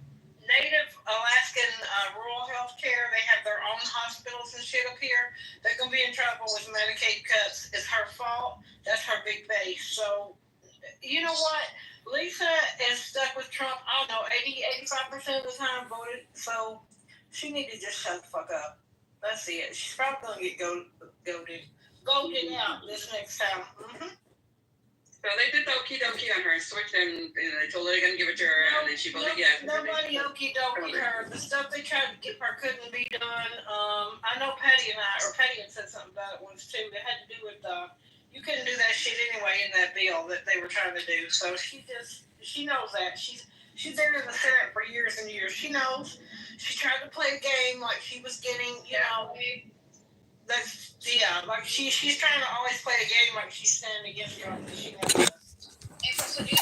Native Alaskan rural health care. They have their own hospitals and shit up here. They're going to be in trouble with Medicaid cuts. It's her fault. That's her big base. So, you know what? Lisa is stuck with Trump, I don't know, 85% of the time voted. So, she need to just shut the fuck up. That's it. She's probably going to get goaded out this next time. Mm-hmm. So they did the okie dokie on her, switched and they told her they're going to give it to her, and then she voted yes. Nobody okie dokie her. The stuff they tried to get her couldn't be done. I know Patty had said something about it once too. It had to do with, you couldn't do that shit anyway in that bill that they were trying to do. So she knows that. She's been in the Senate for years and years. She knows. She tried to play a game like she was getting, you know. That's like she's trying to always play a game like she's standing against Trump. She knows. And so do you